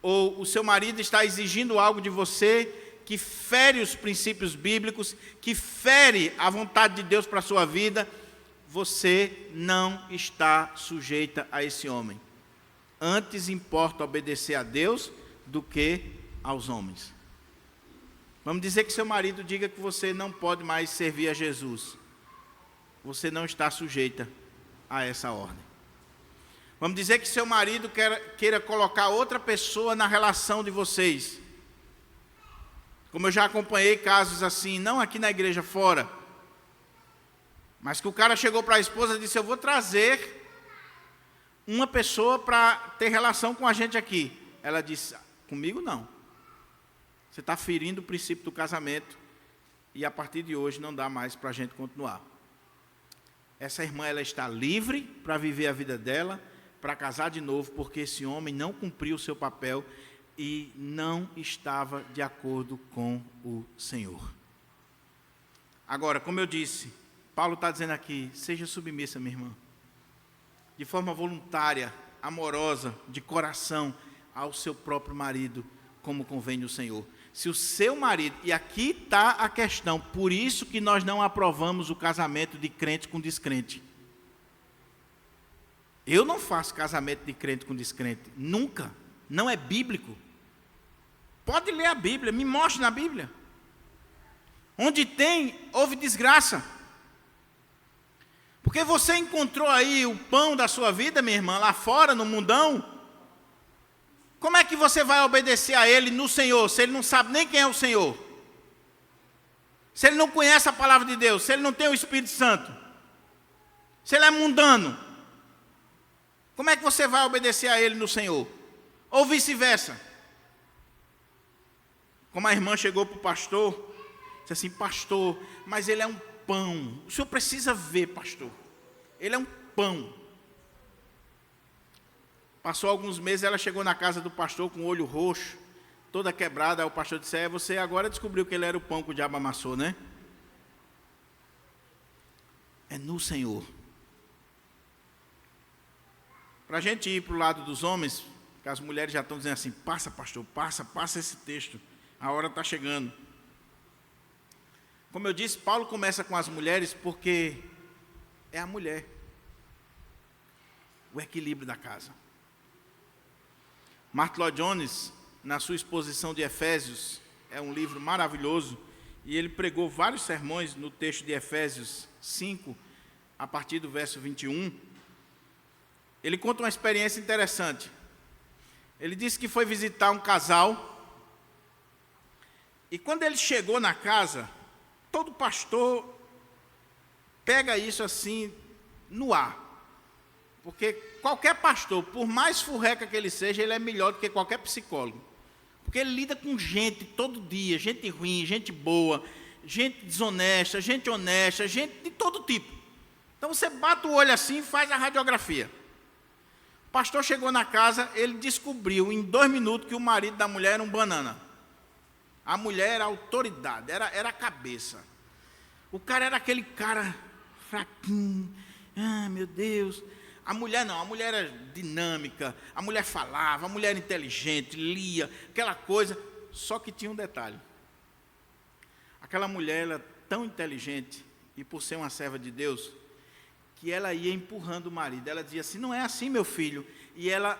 ou o seu marido está exigindo algo de você que fere os princípios bíblicos, que fere a vontade de Deus para a sua vida, você não está sujeita a esse homem. Antes importa obedecer a Deus do que aos homens. Vamos dizer que seu marido diga que você não pode mais servir a Jesus. Você não está sujeita a essa ordem. Vamos dizer que seu marido queira colocar outra pessoa na relação de vocês. Como eu já acompanhei casos assim, não aqui na igreja, fora, mas que o cara chegou para a esposa e disse: eu vou trazer uma pessoa para ter relação com a gente aqui. Ela disse: comigo não. Você está ferindo o princípio do casamento e a partir de hoje não dá mais para a gente continuar. Essa irmã, ela está livre para viver a vida dela, para casar de novo, porque esse homem não cumpriu o seu papel e não estava de acordo com o Senhor. Agora, como eu disse, Paulo está dizendo aqui: seja submissa, minha irmã, de forma voluntária, amorosa, de coração, ao seu próprio marido, como convém no Senhor. Se o seu marido, e aqui está a questão, por isso que nós não aprovamos o casamento de crente com descrente. Eu não faço casamento de crente com descrente, nunca, não é bíblico. Pode ler a Bíblia, me mostre na Bíblia. Onde tem, houve desgraça. Porque você encontrou aí o pão da sua vida, minha irmã, lá fora, no mundão. Como é que você vai obedecer a Ele no Senhor, se Ele não sabe nem quem é o Senhor? Se Ele não conhece a palavra de Deus, se Ele não tem o Espírito Santo, se Ele é mundano, como é que você vai obedecer a Ele no Senhor? Ou vice-versa. Como a irmã chegou para o pastor, disse assim: pastor, mas ele é um pão. O senhor precisa ver, pastor. Ele é um pão. Passou alguns meses, ela chegou na casa do pastor com o olho roxo, toda quebrada. Aí o pastor disse: você agora descobriu que ele era o pão que o diabo amassou, né? É no Senhor. Para a gente ir para o lado dos homens, que as mulheres já estão dizendo assim: passa, pastor, passa esse texto. A hora está chegando. Como eu disse, Paulo começa com as mulheres porque é a mulher, o equilíbrio da casa. Martyn Lloyd-Jones, na sua exposição de Efésios, é um livro maravilhoso, e ele pregou vários sermões no texto de Efésios 5, a partir do verso 21. Ele conta uma experiência interessante. Ele disse que foi visitar um casal, e quando ele chegou na casa, todo pastor pega isso assim no ar. Porque qualquer pastor, por mais furreca que ele seja, ele é melhor do que qualquer psicólogo. Porque ele lida com gente todo dia, gente ruim, gente boa, gente desonesta, gente honesta, gente de todo tipo. Então você bate o olho assim e faz a radiografia. O pastor chegou na casa, ele descobriu em 2 minutos que o marido da mulher era um banana. A mulher era a autoridade, era a cabeça. O cara era aquele cara fraquinho. Ah, meu Deus. A mulher não, a mulher era dinâmica, a mulher falava, a mulher era inteligente, lia, aquela coisa. Só que tinha um detalhe. Aquela mulher era tão inteligente, e por ser uma serva de Deus, que ela ia empurrando o marido. Ela dizia assim, não é assim, meu filho. E ela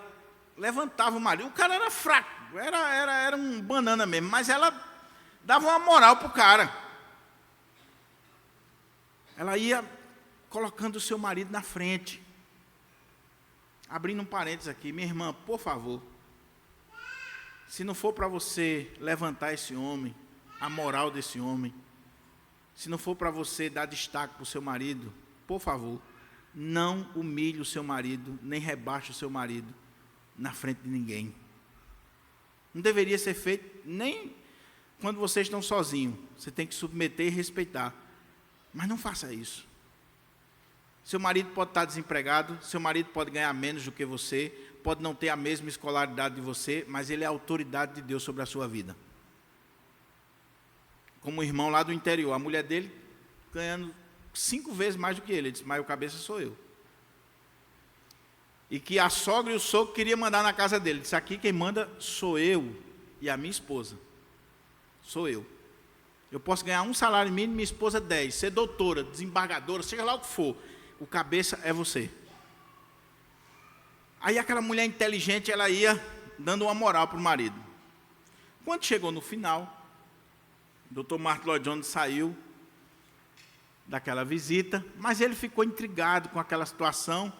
levantava o marido. O cara era fraco, era um banana mesmo, mas ela dava uma moral para o cara. Ela ia colocando o seu marido na frente. Abrindo um parênteses aqui, minha irmã, por favor, se não for para você levantar esse homem, a moral desse homem, se não for para você dar destaque para o seu marido, por favor, não humilhe o seu marido, nem rebaixe o seu marido na frente de ninguém. Não deveria ser feito nem quando vocês estão sozinhos. Você tem que submeter e respeitar. Mas não faça isso. Seu marido pode estar desempregado, seu marido pode ganhar menos do que você, pode não ter a mesma escolaridade de você, mas ele é a autoridade de Deus sobre a sua vida. Como o irmão lá do interior, a mulher dele ganhando 5 vezes mais do que ele disse, mas o cabeça sou eu. E que a sogra e o sogro queriam mandar na casa dele. Disse, aqui quem manda sou eu e a minha esposa. Sou eu. Eu posso ganhar um salário mínimo, minha esposa 10, ser doutora, desembargadora, seja lá o que for. O cabeça é você. Aí aquela mulher inteligente, ela ia dando uma moral para o marido. Quando chegou no final, o Dr. Martin Lloyd Jones saiu daquela visita, mas ele ficou intrigado com aquela situação.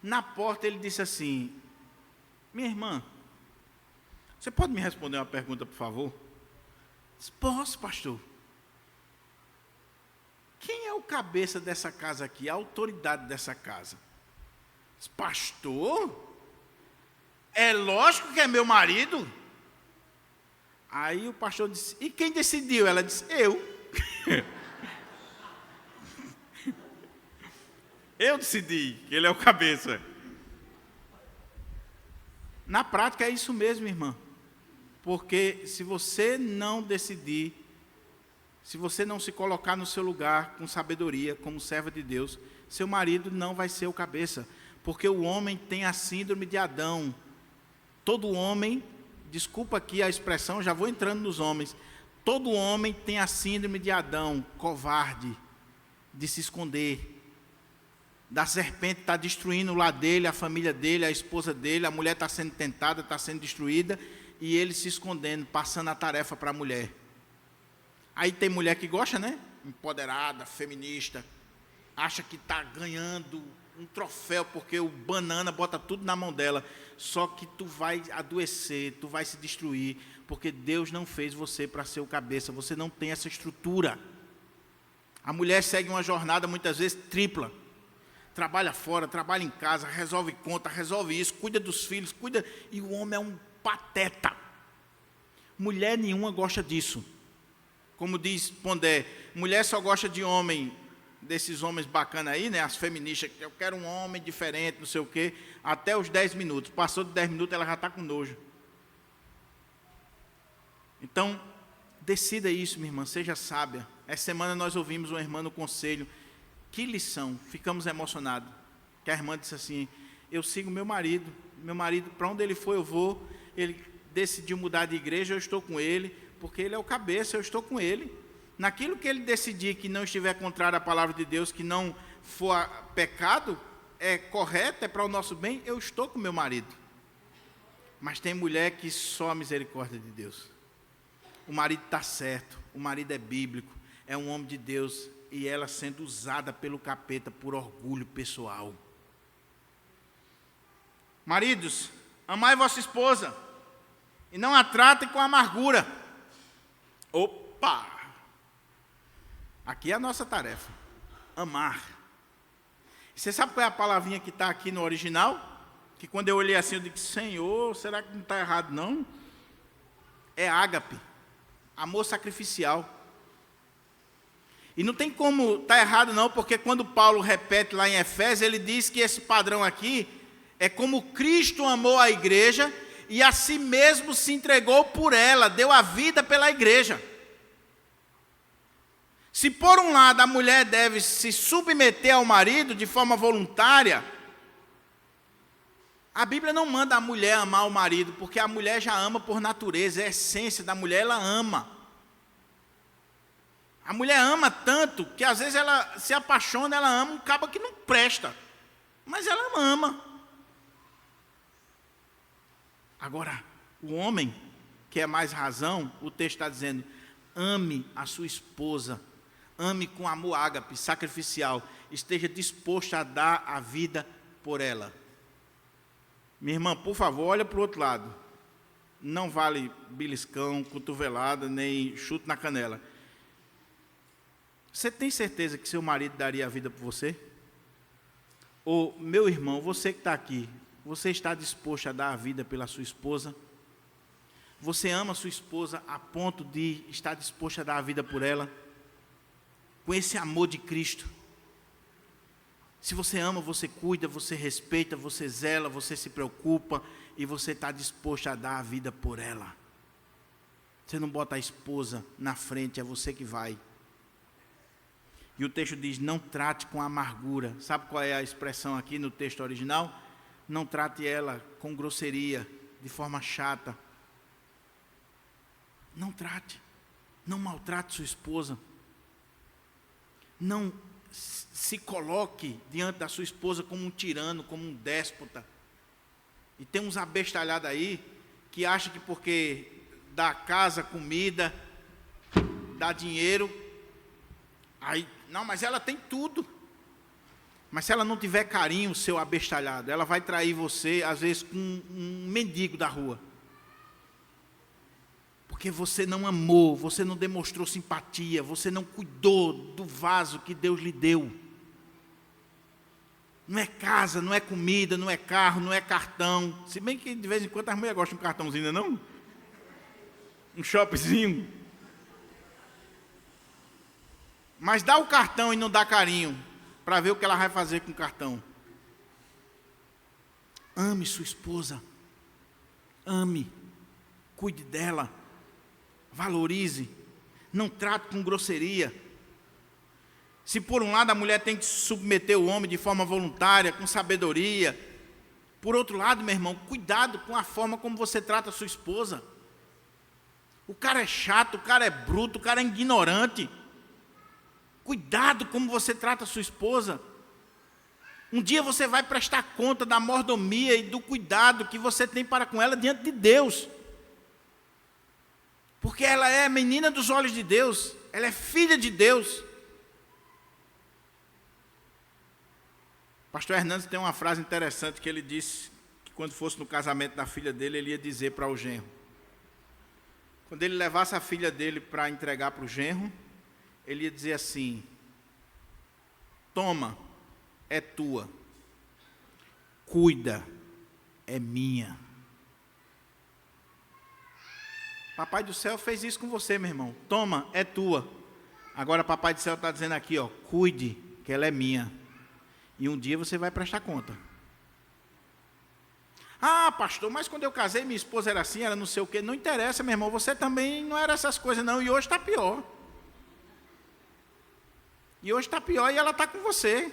Na porta ele disse assim, minha irmã, você pode me responder uma pergunta, por favor? Disse, posso, pastor. Quem é o cabeça dessa casa aqui, a autoridade dessa casa? Disse, pastor? É lógico que é meu marido. Aí o pastor disse, e quem decidiu? Ela disse, eu. Eu decidi que ele é o cabeça. Na prática é isso mesmo, irmã. Porque se você não decidir, se você não se colocar no seu lugar com sabedoria, como serva de Deus, seu marido não vai ser o cabeça. Porque o homem tem a síndrome de Adão. Todo homem, desculpa aqui a expressão, já vou entrando nos homens. Todo homem tem a síndrome de Adão, covarde, de se esconder. Da serpente está destruindo o lar dele, a família dele, a esposa dele, a mulher está sendo tentada, está sendo destruída, e ele se escondendo, passando a tarefa para a mulher. Aí tem mulher que gosta, né? Empoderada, feminista, acha que está ganhando um troféu, porque o banana bota tudo na mão dela, só que tu vai adoecer, tu vai se destruir, porque Deus não fez você para ser o cabeça, você não tem essa estrutura. A mulher segue uma jornada muitas vezes tripla, trabalha fora, trabalha em casa, resolve conta, resolve isso, cuida dos filhos, cuida, e o homem é um pateta. Mulher nenhuma gosta disso. Como diz Pondé, mulher só gosta de homem, desses homens bacanas aí, né? As feministas, eu quero um homem diferente, não sei o quê, até os 10 minutos. Passou de 10 minutos, ela já está com nojo. Então, decida isso, minha irmã, seja sábia. Essa semana nós ouvimos uma irmã no conselho. Que lição, ficamos emocionados. Que a irmã disse assim, eu sigo meu marido, para onde ele for eu vou, ele decidiu mudar de igreja, eu estou com ele, porque ele é o cabeça, eu estou com ele. Naquilo que ele decidir que não estiver contrário à palavra de Deus, que não for pecado, é correto, é para o nosso bem, eu estou com meu marido. Mas tem mulher que só a misericórdia de Deus. O marido está certo, o marido é bíblico, é um homem de Deus, e ela sendo usada pelo capeta por orgulho pessoal. Maridos, amai vossa esposa, e não a tratem com amargura. Opa! Aqui é a nossa tarefa, amar. Você sabe qual é a palavrinha que está aqui no original? Que quando eu olhei assim, eu disse, Senhor, será que não está errado não? É ágape, amor sacrificial. E não tem como estar errado não, porque quando Paulo repete lá em Efésios, ele diz que esse padrão aqui é como Cristo amou a igreja e a si mesmo se entregou por ela, deu a vida pela igreja. Se por um lado a mulher deve se submeter ao marido de forma voluntária, A Bíblia não manda a mulher amar o marido, porque a mulher já ama por natureza, é a essência da mulher, ela ama. A mulher ama tanto que às vezes ela se apaixona, ela ama um cabo que não presta, mas ela ama. Agora, o homem, que é mais razão, o texto está dizendo, ame a sua esposa, ame com amor ágape, sacrificial, esteja disposto a dar a vida por ela. Minha irmã, por favor, olha para o outro lado. Não vale beliscão, cotovelada, nem chute na canela. Você tem certeza que seu marido daria a vida por você? Ou, meu irmão, você que está aqui, você está disposto a dar a vida pela sua esposa? Você ama a sua esposa a ponto de estar disposto a dar a vida por ela? Com esse amor de Cristo? Se você ama, você cuida, você respeita, você zela, você se preocupa e você está disposto a dar a vida por ela. Você não bota a esposa na frente, é você que vai. E o texto diz, não trate com amargura. Sabe qual é a expressão aqui no texto original? Não trate ela com grosseria, de forma chata. Não trate. Não maltrate sua esposa. Não se coloque diante da sua esposa como um tirano, como um déspota. E tem uns abestalhados aí que acham que porque dá casa, comida, dá dinheiro, aí, não, mas ela tem tudo. Mas se ela não tiver carinho, seu abestalhado, ela vai trair você, às vezes, com um mendigo da rua. Porque você não amou, você não demonstrou simpatia, você não cuidou do vaso que Deus lhe deu. Não é casa, não é comida, não é carro, não é cartão. Se bem que de vez em quando as mulheres gostam de um cartãozinho, não? Um shoppingzinho. Mas dá o cartão e não dá carinho, para ver o que ela vai fazer com o cartão. Ame sua esposa. Ame. Cuide dela. Valorize, não trate com grosseria. Se por um lado a mulher tem que submeter o homem de forma voluntária, com sabedoria, por outro lado, meu irmão, cuidado com a forma como você trata a sua esposa. O cara é chato, o cara é bruto, o cara é ignorante. Cuidado como você trata a sua esposa. Um dia você vai prestar conta da mordomia e do cuidado que você tem para com ela diante de Deus. Porque ela é menina dos olhos de Deus, ela é filha de Deus. Pastor Hernandes tem uma frase interessante que ele disse que quando fosse no casamento da filha dele, ele ia dizer para o genro. Quando ele levasse a filha dele para entregar para o genro, ele ia dizer assim, toma, é tua, cuida, é minha. Papai do céu fez isso com você, meu irmão. Toma, é tua. Agora papai do céu está dizendo aqui, ó, cuide, que ela é minha. E um dia você vai prestar conta. Ah, pastor, mas quando eu casei, minha esposa era assim, era não sei o quê. Não interessa, meu irmão, você também não era essas coisas não, e hoje está pior. E hoje está pior e ela está com você.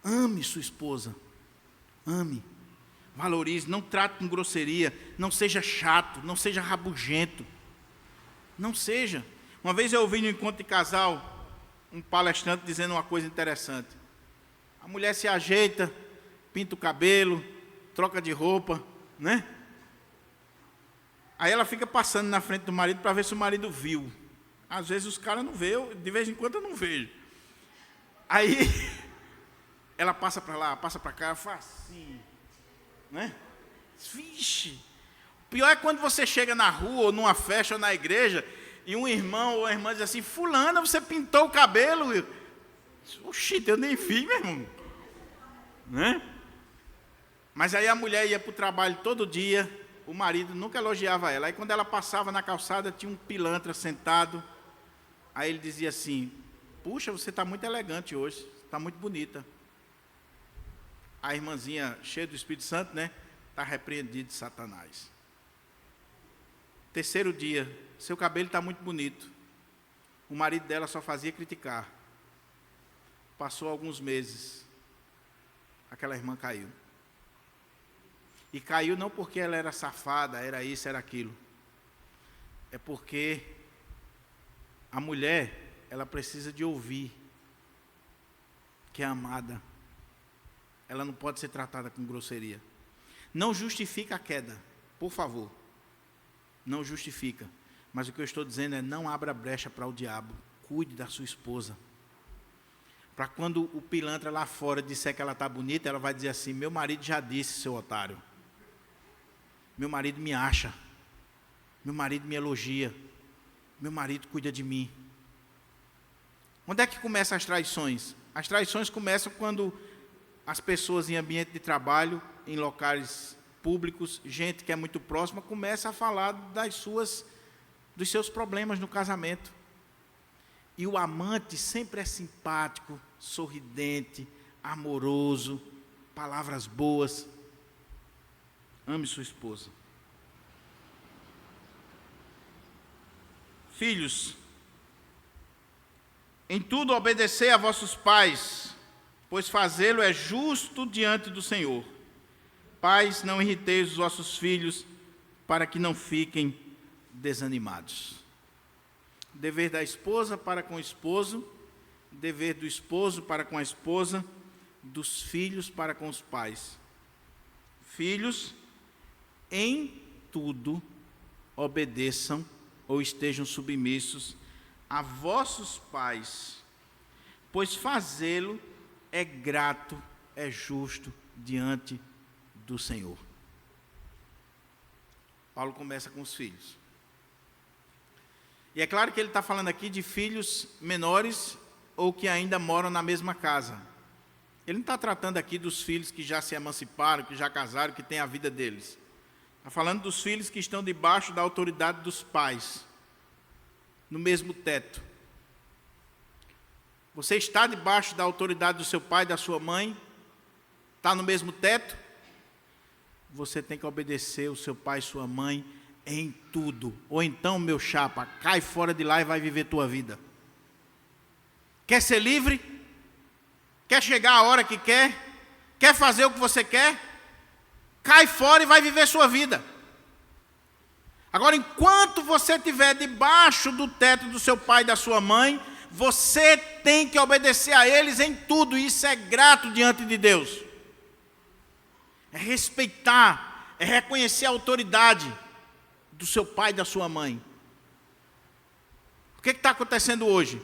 Ame sua esposa. Ame. Valorize, não trate com grosseria, não seja chato, não seja rabugento. Não seja. Uma vez eu ouvi no encontro de casal, um palestrante dizendo uma coisa interessante. A mulher se ajeita, pinta o cabelo, troca de roupa, né? Aí ela fica passando na frente do marido para ver se o marido viu. Às vezes os caras não veem, de vez em quando eu não vejo. Aí ela passa para lá, passa para cá, faz assim, né? Vixe! O pior é quando você chega na rua, ou numa festa, ou na igreja, e um irmão ou uma irmã diz assim, fulana, você pintou o cabelo? Oxi, eu nem vi, meu irmão. Né? Mas aí a mulher ia para o trabalho todo dia, o marido nunca elogiava ela. Aí quando ela passava na calçada, tinha um pilantra sentado. Aí ele dizia assim, puxa, você está muito elegante hoje, está muito bonita. A irmãzinha, cheia do Espírito Santo, né? Está repreendido de Satanás. Terceiro dia, seu cabelo está muito bonito. O marido dela só fazia criticar. Passou alguns meses, aquela irmã caiu. E caiu não porque ela era safada, era isso, era aquilo. É porque a mulher, ela precisa de ouvir que é amada. Ela não pode ser tratada com grosseria. Não justifica a queda, por favor. Não justifica. Mas o que eu estou dizendo é, não abra brecha para o diabo. Cuide da sua esposa. Para quando o pilantra lá fora disser que ela está bonita, ela vai dizer assim, meu marido já disse, seu otário. Meu marido me acha. Meu marido me elogia. Meu marido cuida de mim. Onde é que começam as traições? As traições começam quando as pessoas em ambiente de trabalho, em locais públicos, gente que é muito próxima, começa a falar dos seus problemas no casamento. E o amante sempre é simpático, sorridente, amoroso, palavras boas. Ame sua esposa. Filhos, em tudo obedecei a vossos pais, pois fazê-lo é justo diante do Senhor. Pais, não irriteis os vossos filhos, para que não fiquem desanimados. Dever da esposa para com o esposo, dever do esposo para com a esposa, dos filhos para com os pais. Filhos, em tudo obedeçam ou estejam submissos a vossos pais, pois fazê-lo é grato, é justo diante do Senhor. Paulo começa com os filhos. E é claro que ele está falando aqui de filhos menores ou que ainda moram na mesma casa. Ele não está tratando aqui dos filhos que já se emanciparam, que já casaram, que têm a vida deles. Está falando dos filhos que estão debaixo da autoridade dos pais, no mesmo teto. Você está debaixo da autoridade do seu pai, da sua mãe? Está no mesmo teto? Você tem que obedecer o seu pai e sua mãe em tudo. Ou então, meu chapa, cai fora de lá e vai viver tua vida. Quer ser livre? Quer chegar a hora que quer? Quer fazer o que você quer? Cai fora e vai viver sua vida. Agora, enquanto você estiver debaixo do teto do seu pai e da sua mãe, você tem que obedecer a eles em tudo. E isso é grato diante de Deus. É respeitar, é reconhecer a autoridade do seu pai e da sua mãe. O que está acontecendo hoje?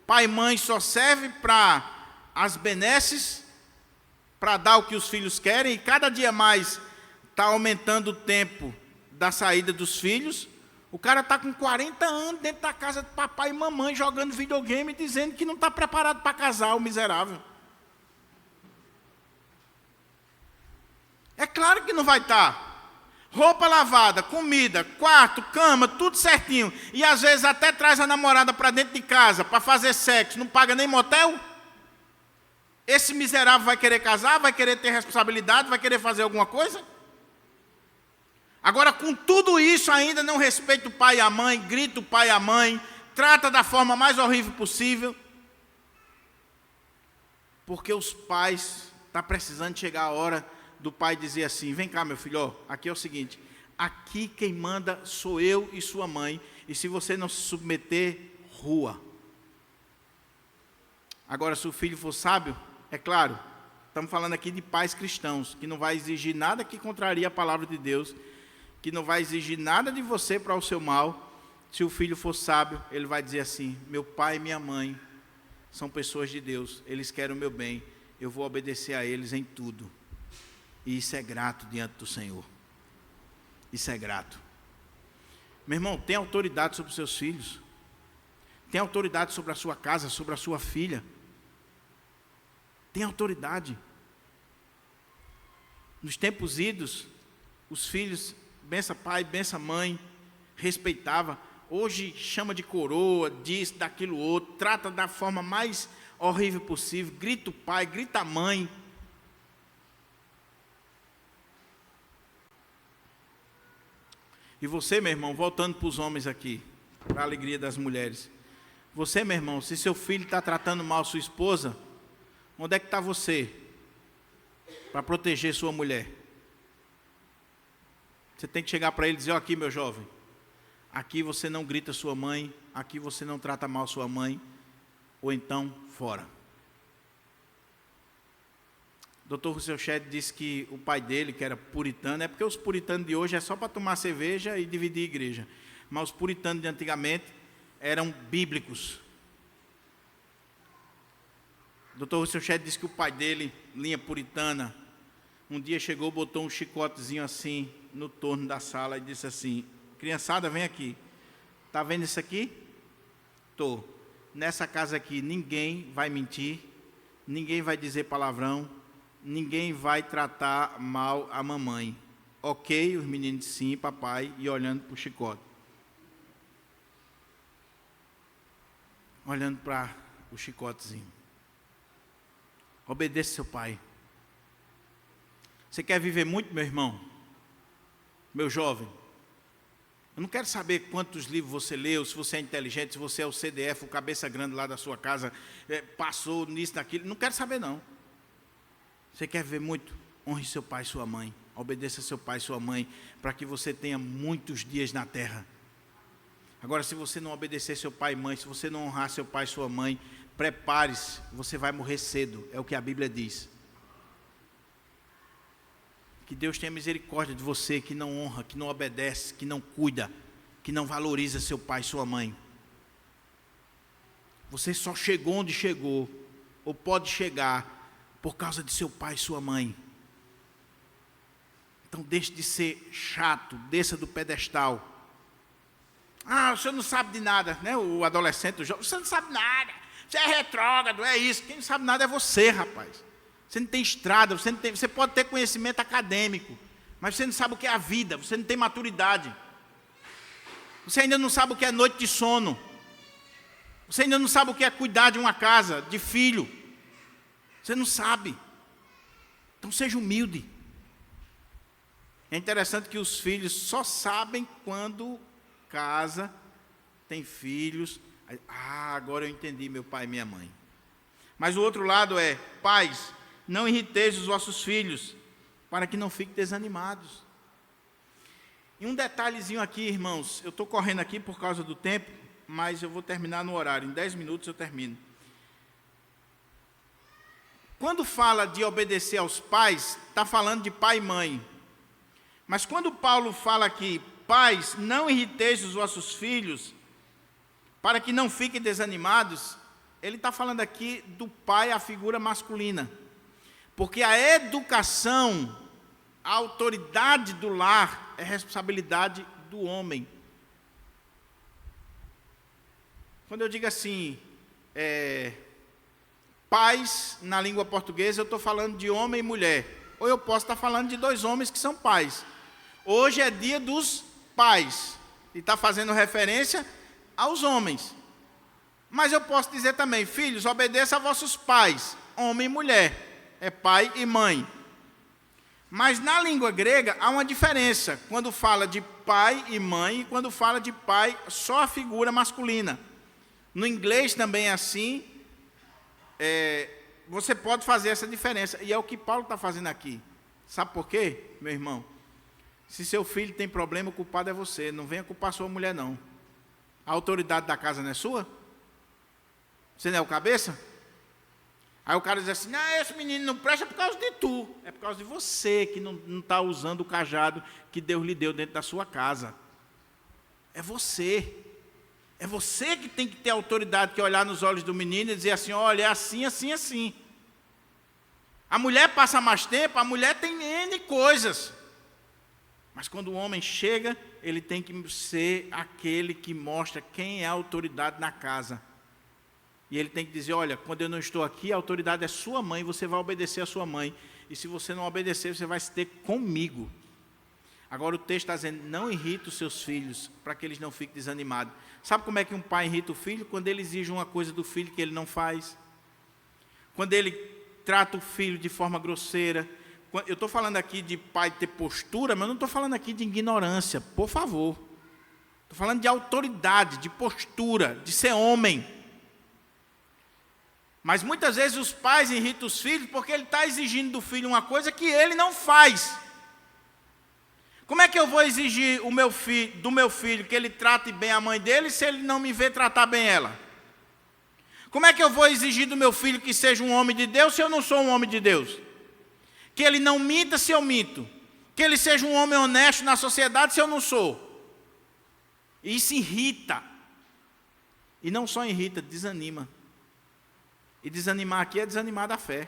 Pai e mãe só serve para as benesses, para dar o que os filhos querem, e cada dia mais está aumentando o tempo da saída dos filhos. O cara está com 40 anos dentro da casa de papai e mamãe, jogando videogame, dizendo que não está preparado para casar, o miserável. É claro que não vai estar. Roupa lavada, comida, quarto, cama, tudo certinho. E às vezes até traz a namorada para dentro de casa para fazer sexo, não paga nem motel. Esse miserável vai querer casar, vai querer ter responsabilidade, vai querer fazer alguma coisa? Agora, com tudo isso ainda não respeita o pai e a mãe, grita o pai e a mãe, trata da forma mais horrível possível. Porque os pais estão precisando chegar a hora do pai dizer assim, vem cá meu filho, ó, aqui é o seguinte, aqui quem manda sou eu e sua mãe, e se você não se submeter, rua. Agora, se o filho for sábio, é claro, estamos falando aqui de pais cristãos, que não vai exigir nada que contraria a palavra de Deus, que não vai exigir nada de você para o seu mal. Se o filho for sábio, ele vai dizer assim, meu pai e minha mãe são pessoas de Deus, eles querem o meu bem, eu vou obedecer a eles em tudo. E isso é grato diante do Senhor. Isso é grato. Meu irmão, tem autoridade sobre os seus filhos. Tem autoridade sobre a sua casa, sobre a sua filha. Tem autoridade. Nos tempos idos, os filhos, bença pai, bença mãe, respeitava. Hoje chama de coroa, diz daquilo outro, trata da forma mais horrível possível, grita o pai, grita a mãe. E você, meu irmão, voltando para os homens aqui, para a alegria das mulheres. Você, meu irmão, se seu filho está tratando mal sua esposa, onde é que está você para proteger sua mulher? Você tem que chegar para ele e dizer: ó, aqui, meu jovem, aqui você não grita sua mãe, aqui você não trata mal sua mãe, ou então fora. Dr. Rousseau Shedd disse que o pai dele, que era puritano, é porque os puritanos de hoje é só para tomar cerveja e dividir a igreja, mas os puritanos de antigamente eram bíblicos. Dr. Rousseau Shedd disse que o pai dele, linha puritana, um dia chegou, botou um chicotezinho assim no torno da sala e disse assim: criançada, vem aqui. Está vendo isso aqui? Tô. Nessa casa aqui ninguém vai mentir, ninguém vai dizer palavrão, ninguém vai tratar mal a mamãe. Ok, os meninos, sim, papai, e olhando para o chicote. Olhando para o chicotezinho. Obedeça seu pai. Você quer viver muito, meu irmão? Meu jovem? Eu não quero saber quantos livros você leu, se você é inteligente, se você é o CDF, o cabeça grande lá da sua casa, passou nisso, naquilo. Não quero saber, não. Você quer viver muito? Honre seu pai e sua mãe. Obedeça seu pai e sua mãe, para que você tenha muitos dias na terra. Agora, se você não obedecer seu pai e mãe, se você não honrar seu pai e sua mãe, prepare-se, você vai morrer cedo, é o que a Bíblia diz. Que Deus tenha misericórdia de você que não honra, que não obedece, que não cuida, que não valoriza seu pai e sua mãe. Você só chegou onde chegou, ou pode chegar, por causa de seu pai e sua mãe. Então deixe de ser chato, desça do pedestal. Ah, o senhor não sabe de nada, né? O adolescente, o jovem, você não sabe nada, você é retrógrado, é isso. Quem não sabe nada é você, rapaz. Você não tem estrada, você pode ter conhecimento acadêmico, mas você não sabe o que é a vida, você não tem maturidade. Você ainda não sabe o que é noite de sono. Você ainda não sabe o que é cuidar de uma casa, de filho. Você não sabe. Então seja humilde. É interessante que os filhos só sabem quando casa, tem filhos. Ah, agora eu entendi meu pai e minha mãe. Mas o outro lado é: pais, não irriteis os vossos filhos, para que não fiquem desanimados. E um detalhezinho aqui, irmãos, eu estou correndo aqui por causa do tempo, mas eu vou terminar no horário, em 10 minutos eu termino. Quando fala de obedecer aos pais, está falando de pai e mãe. Mas quando Paulo fala aqui: pais, não irriteis os vossos filhos, para que não fiquem desanimados, ele está falando aqui do pai, a figura masculina. Porque a educação, a autoridade do lar é responsabilidade do homem. Quando eu digo assim, pais na língua portuguesa, eu estou falando de homem e mulher. Ou eu posso estar falando de dois homens que são pais. Hoje é dia dos pais, e está fazendo referência aos homens. Mas eu posso dizer também: filhos, obedeçam a vossos pais, homem e mulher. É pai e mãe. Mas na língua grega há uma diferença quando fala de pai e mãe e quando fala de pai só a figura masculina. No inglês também é assim. Você pode fazer essa diferença, e é o que Paulo está fazendo aqui. Sabe por quê, meu irmão? Se seu filho tem problema, o culpado é você. Não venha culpar sua mulher, não. A autoridade da casa não é sua? Você não é o cabeça? Aí o cara diz assim: não, esse menino não presta por causa de tu. É por causa de você que não está usando o cajado que Deus lhe deu dentro da sua casa. É você. É você que tem que ter autoridade, que olhar nos olhos do menino e dizer assim: olha, é assim, assim, assim. A mulher passa mais tempo, a mulher tem N coisas. Mas quando o homem chega, ele tem que ser aquele que mostra quem é a autoridade na casa. E ele tem que dizer: olha, quando eu não estou aqui, a autoridade é sua mãe, você vai obedecer a sua mãe. E se você não obedecer, você vai se ter comigo. Agora o texto está dizendo: não irrita os seus filhos, para que eles não fiquem desanimados. Sabe como é que um pai irrita o filho? Quando ele exige uma coisa do filho que ele não faz. Quando ele trata o filho de forma grosseira. Eu estou falando aqui de pai ter postura, mas não estou falando aqui de ignorância, por favor. Estou falando de autoridade, de postura, de ser homem. Mas muitas vezes os pais irritam os filhos porque ele está exigindo do filho uma coisa que ele não faz. Como é que eu vou exigir do meu filho que ele trate bem a mãe dele se ele não me vê tratar bem ela? Como é que eu vou exigir do meu filho que seja um homem de Deus se eu não sou um homem de Deus? Que ele não minta se eu minto. Que ele seja um homem honesto na sociedade se eu não sou. E isso irrita. E não só irrita, desanima. E desanimar aqui é desanimar da fé.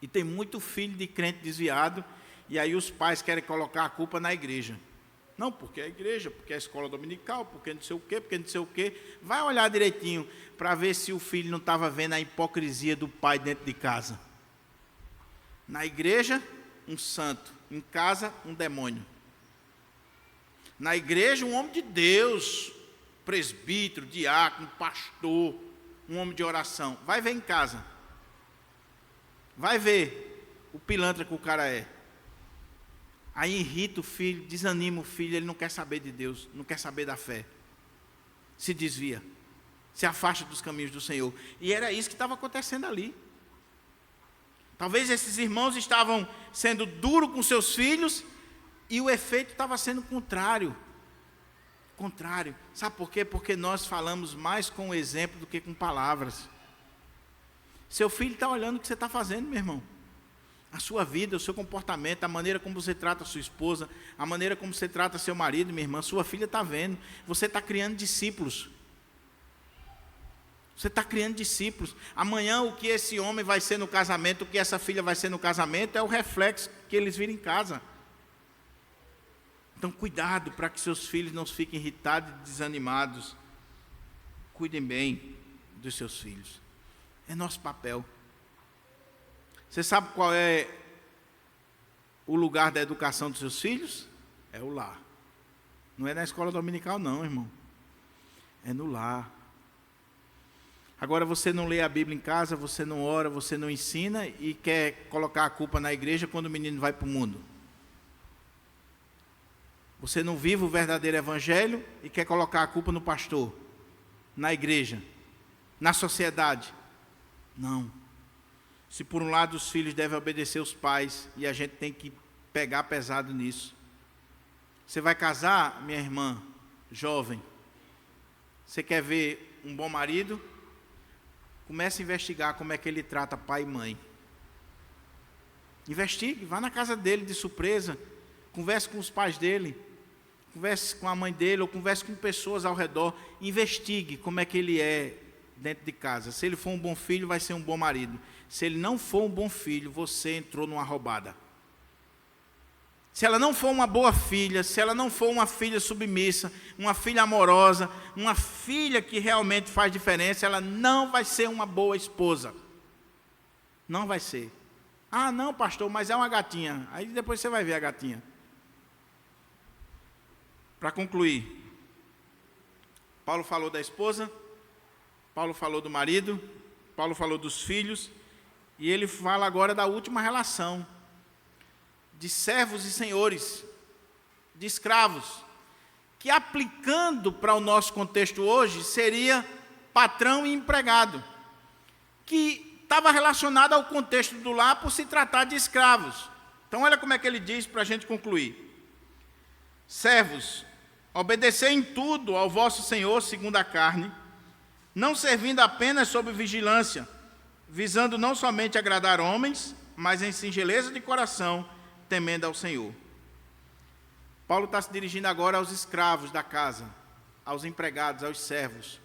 E tem muito filho de crente desviado, e aí os pais querem colocar a culpa na igreja. Não, porque é a igreja, porque é a escola dominical, porque não sei o quê, porque não sei o quê. Vai olhar direitinho para ver se o filho não estava vendo a hipocrisia do pai dentro de casa. Na igreja, um santo. Em casa, um demônio. Na igreja, um homem de Deus, presbítero, diácono, pastor, um homem de oração. Vai ver em casa. Vai ver o pilantra que o cara é. Aí irrita o filho, desanima o filho, ele não quer saber de Deus, não quer saber da fé. Se desvia, se afasta dos caminhos do Senhor. E era isso que estava acontecendo ali. Talvez esses irmãos estavam sendo duros com seus filhos e o efeito estava sendo contrário. Contrário. Sabe por quê? Porque nós falamos mais com o exemplo do que com palavras. Seu filho está olhando o que você está fazendo, meu irmão. A sua vida, o seu comportamento, a maneira como você trata a sua esposa, a maneira como você trata seu marido, minha irmã, sua filha está vendo. Você está criando discípulos. Você está criando discípulos. Amanhã o que esse homem vai ser no casamento, o que essa filha vai ser no casamento, é o reflexo que eles viram em casa. Então cuidado para que seus filhos não fiquem irritados e desanimados. Cuidem bem dos seus filhos. É nosso papel. Você sabe qual é o lugar da educação dos seus filhos? É o lar. Não é na escola dominical não, irmão. É no lar. Agora você não lê a Bíblia em casa, você não ora, você não ensina e quer colocar a culpa na igreja quando o menino vai para o mundo. Você não vive o verdadeiro evangelho e quer colocar a culpa no pastor, na igreja, na sociedade. Não. Se por um lado os filhos devem obedecer os pais, e a gente tem que pegar pesado nisso. Você vai casar, minha irmã, jovem, você quer ver um bom marido? Comece a investigar como é que ele trata pai e mãe. Investigue, vá na casa dele de surpresa, converse com os pais dele, converse com a mãe dele, ou converse com pessoas ao redor, investigue como é que ele é dentro de casa. Se ele for um bom filho, vai ser um bom marido. Se ele não for um bom filho, você entrou numa roubada. Se ela não for uma boa filha, se ela não for uma filha submissa, uma filha amorosa, uma filha que realmente faz diferença, ela não vai ser uma boa esposa. Não vai ser. Ah, não, pastor, mas é uma gatinha. Aí depois você vai ver a gatinha. Para concluir, Paulo falou da esposa, Paulo falou do marido, Paulo falou dos filhos, e ele fala agora da última relação, de servos e senhores, de escravos, que aplicando para o nosso contexto hoje, seria patrão e empregado, que estava relacionado ao contexto do lar por se tratar de escravos. Então olha como é que ele diz para a gente concluir. Servos, obedecei em tudo ao vosso Senhor segundo a carne, não servindo apenas sob vigilância, visando não somente agradar homens, mas em singeleza de coração, temendo ao Senhor. Paulo está se dirigindo agora aos escravos da casa, aos empregados, aos servos.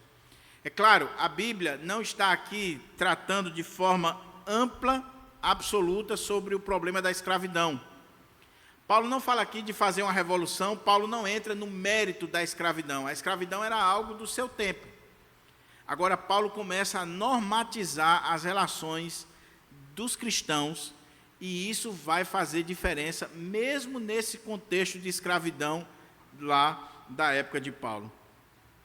É claro, a Bíblia não está aqui tratando de forma ampla, absoluta, sobre o problema da escravidão. Paulo não fala aqui de fazer uma revolução, Paulo não entra no mérito da escravidão. A escravidão era algo do seu tempo. Agora Paulo começa a normatizar as relações dos cristãos, e isso vai fazer diferença, mesmo nesse contexto de escravidão lá da época de Paulo.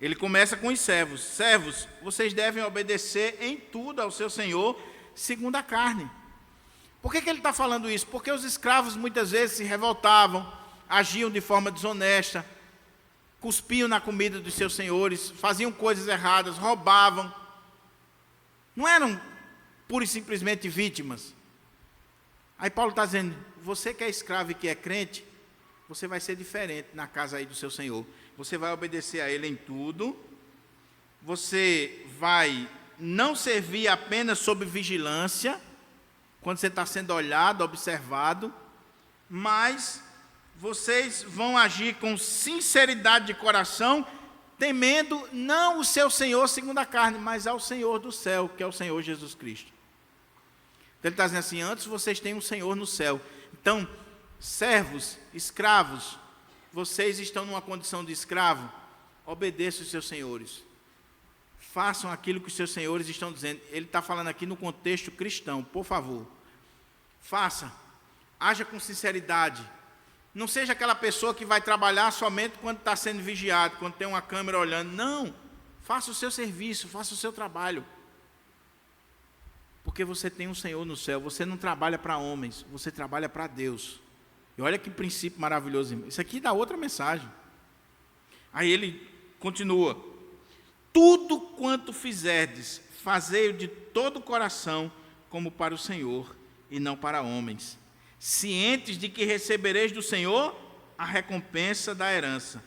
Ele começa com os servos. Servos, vocês devem obedecer em tudo ao seu Senhor, segundo a carne. Por que ele está falando isso? Porque os escravos muitas vezes se revoltavam, agiam de forma desonesta, cuspiam na comida dos seus senhores, faziam coisas erradas, roubavam. Não eram pura e simplesmente vítimas. Aí Paulo está dizendo, você que é escravo e que é crente, você vai ser diferente na casa aí do seu Senhor. Você vai obedecer a Ele em tudo. Você vai não servir apenas sob vigilância, quando você está sendo olhado, observado, mas vocês vão agir com sinceridade de coração, temendo não o seu Senhor segundo a carne, mas ao Senhor do céu, que é o Senhor Jesus Cristo. Então ele está dizendo assim, antes vocês têm um Senhor no céu. Então, servos, escravos, vocês estão numa condição de escravo, obedeçam os seus senhores. Façam aquilo que os seus senhores estão dizendo. Ele está falando aqui no contexto cristão, por favor. Faça, haja com sinceridade. Não seja aquela pessoa que vai trabalhar somente quando está sendo vigiado, quando tem uma câmera olhando. Não, faça o seu serviço, faça o seu trabalho. Porque você tem um Senhor no céu, você não trabalha para homens, você trabalha para Deus. E olha que princípio maravilhoso, irmão. Isso aqui dá outra mensagem. Aí ele continua. Tudo quanto fizerdes, fazei-o de todo o coração, como para o Senhor, e não para homens, cientes de que recebereis do Senhor a recompensa da herança.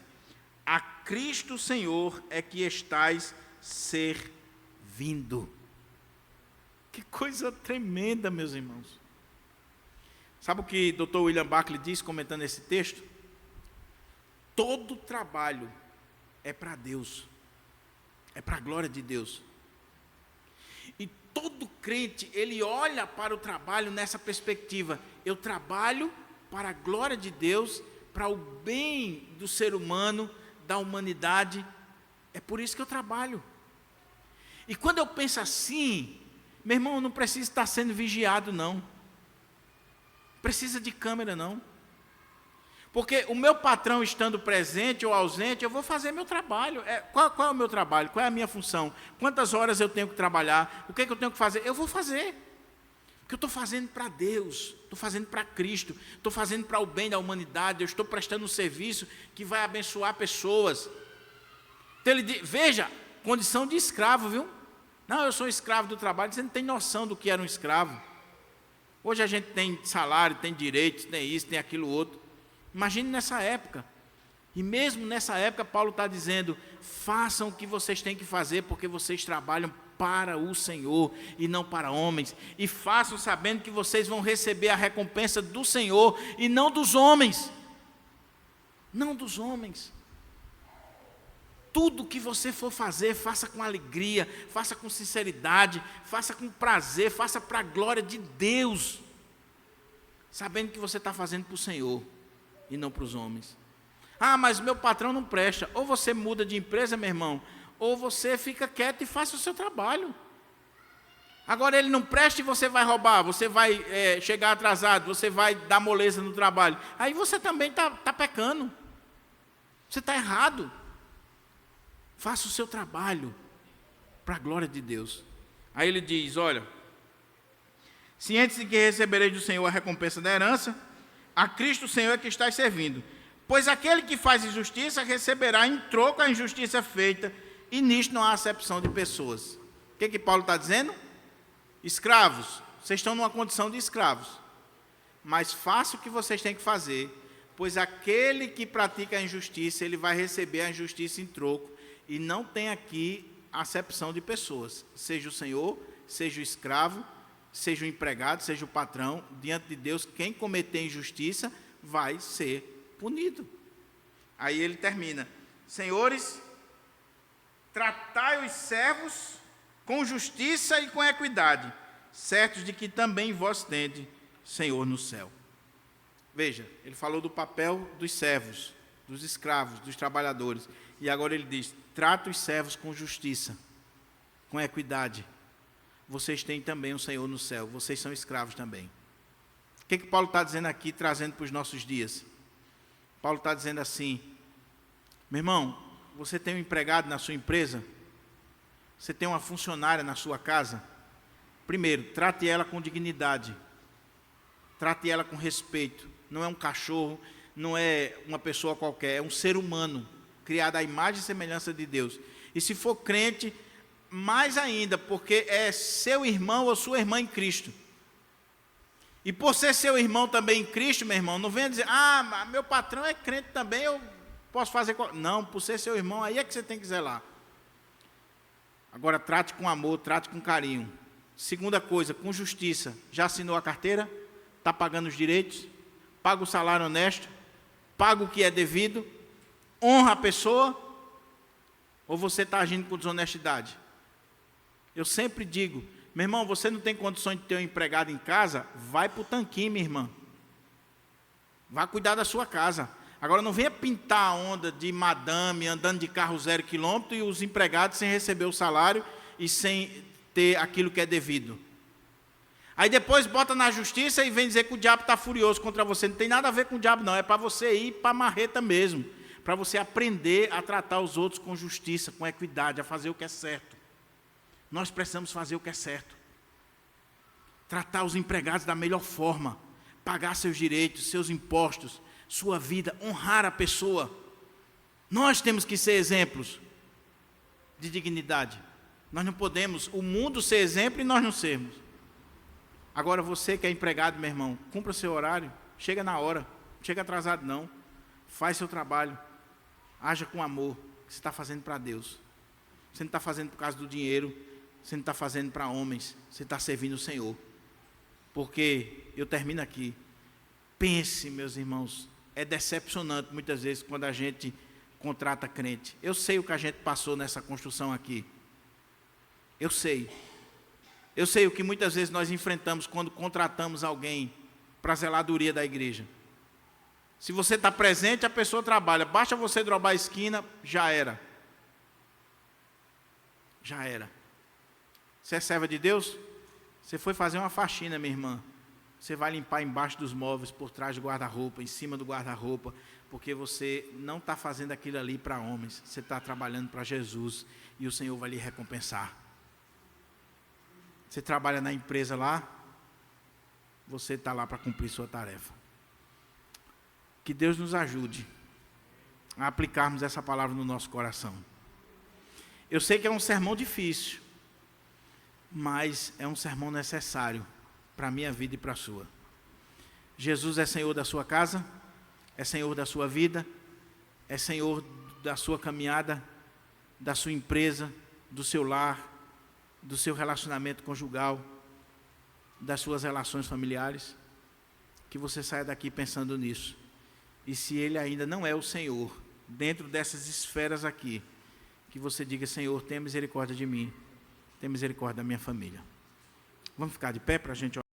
A Cristo Senhor é que estais servindo. Que coisa tremenda, meus irmãos. Sabe o que o Dr. William Barclay diz, comentando esse texto? Todo trabalho é para Deus, é para a glória de Deus. E todo crente, ele olha para o trabalho nessa perspectiva. Eu trabalho para a glória de Deus, para o bem do ser humano, da humanidade. É por isso que eu trabalho. E quando eu penso assim, meu irmão, eu não preciso estar sendo vigiado, não. Precisa de câmera, não. Porque o meu patrão estando presente ou ausente, eu vou fazer meu trabalho. Qual é o meu trabalho? Qual é a minha função? Quantas horas eu tenho que trabalhar? O que é que eu tenho que fazer? Eu vou fazer. Porque eu estou fazendo para Deus, estou fazendo para Cristo, estou fazendo para o bem da humanidade, eu estou prestando um serviço que vai abençoar pessoas. Então ele diz, veja, condição de escravo, viu? Não, eu sou escravo do trabalho, você não tem noção do que era um escravo. Hoje a gente tem salário, tem direitos, tem isso, tem aquilo outro. Imagine nessa época. E mesmo nessa época, Paulo está dizendo, façam o que vocês têm que fazer, porque vocês trabalham para o Senhor e não para homens. E façam sabendo que vocês vão receber a recompensa do Senhor e não dos homens. Não dos homens. Tudo que você for fazer, faça com alegria, faça com sinceridade, faça com prazer, faça para a glória de Deus, sabendo que você está fazendo para o Senhor e não para os homens. Ah, mas meu patrão não presta. Ou você muda de empresa, meu irmão, ou você fica quieto e faça o seu trabalho. Agora ele não presta e você vai roubar, você vai chegar atrasado, você vai dar moleza no trabalho. Aí você também está pecando. Você está errado. Faça o seu trabalho para a glória de Deus. Aí ele diz, olha, cientes de que recebereis do Senhor a recompensa da herança, a Cristo o Senhor é que estáis servindo. Pois aquele que faz injustiça receberá em troco a injustiça feita, e nisto não há acepção de pessoas. O que Paulo está dizendo? Escravos, vocês estão numa condição de escravos, mas faça o que vocês têm que fazer, pois aquele que pratica a injustiça, ele vai receber a injustiça em troco, e não tem aqui acepção de pessoas, seja o senhor, seja o escravo, seja o empregado, seja o patrão, diante de Deus, quem cometer injustiça vai ser punido. Aí ele termina, senhores, tratai os servos com justiça e com equidade, certos de que também vós tendes Senhor no céu. Veja, ele falou do papel dos servos, dos escravos, dos trabalhadores, e agora ele diz, trata os servos com justiça, com equidade. Vocês têm também um Senhor no céu, vocês são escravos também. O que Paulo está dizendo aqui, trazendo para os nossos dias? Paulo está dizendo assim, meu irmão, você tem um empregado na sua empresa? Você tem uma funcionária na sua casa? Primeiro, trate ela com dignidade, trate ela com respeito. Não é um cachorro, não é uma pessoa qualquer, é um ser humano, criado à imagem e semelhança de Deus. E se for crente, mais ainda, porque é seu irmão ou sua irmã em Cristo. E por ser seu irmão também em Cristo, meu irmão, não venha dizer, meu patrão é crente também, eu posso fazer... Não, por ser seu irmão, aí é que você tem que zelar. Agora, trate com amor, trate com carinho. Segunda coisa, com justiça. Já assinou a carteira? Está pagando os direitos? Paga o salário honesto? Paga o que é devido? Honra a pessoa? Ou você está agindo com desonestidade? Eu sempre digo, meu irmão, você não tem condições de ter um empregado em casa? Vai para o tanquinho, minha irmã. Vá cuidar da sua casa. Agora não venha pintar a onda de madame andando de carro 0 quilômetro e os empregados sem receber o salário e sem ter aquilo que é devido. Aí depois bota na justiça e vem dizer que o diabo está furioso contra você. Não tem nada a ver com o diabo não, é para você ir para a marreta mesmo. Para você aprender a tratar os outros com justiça, com equidade, a fazer o que é certo. Nós precisamos fazer o que é certo. Tratar os empregados da melhor forma. Pagar seus direitos, seus impostos, sua vida, honrar a pessoa. Nós temos que ser exemplos de dignidade. Nós não podemos o mundo ser exemplo e nós não sermos. Agora você que é empregado, meu irmão, cumpra seu horário, chega na hora, não chega atrasado não, faz seu trabalho, haja com amor, que você está fazendo para Deus. Você não está fazendo por causa do dinheiro, você não está fazendo para homens, você está servindo o Senhor. Porque, eu termino aqui, pense, meus irmãos, é decepcionante muitas vezes quando a gente contrata crente. Eu sei o que a gente passou nessa construção aqui. Eu sei o que muitas vezes nós enfrentamos quando contratamos alguém para a zeladoria da igreja. Se você está presente, a pessoa trabalha. Basta você drobar a esquina, já era. Já era. Você é serva de Deus? Você foi fazer uma faxina, minha irmã. Você vai limpar embaixo dos móveis, por trás do guarda-roupa, em cima do guarda-roupa, porque você não está fazendo aquilo ali para homens. Você está trabalhando para Jesus e o Senhor vai lhe recompensar. Você trabalha na empresa lá, você está lá para cumprir sua tarefa. Que Deus nos ajude a aplicarmos essa palavra no nosso coração. Eu sei que é um sermão difícil, mas é um sermão necessário para a minha vida e para a sua. Jesus é Senhor da sua casa, é Senhor da sua vida, é Senhor da sua caminhada, da sua empresa, do seu lar, do seu relacionamento conjugal, das suas relações familiares. Que você saia daqui pensando nisso. E se Ele ainda não é o Senhor, dentro dessas esferas aqui, que você diga, Senhor, tenha misericórdia de mim, tenha misericórdia da minha família. Vamos ficar de pé para a gente orar.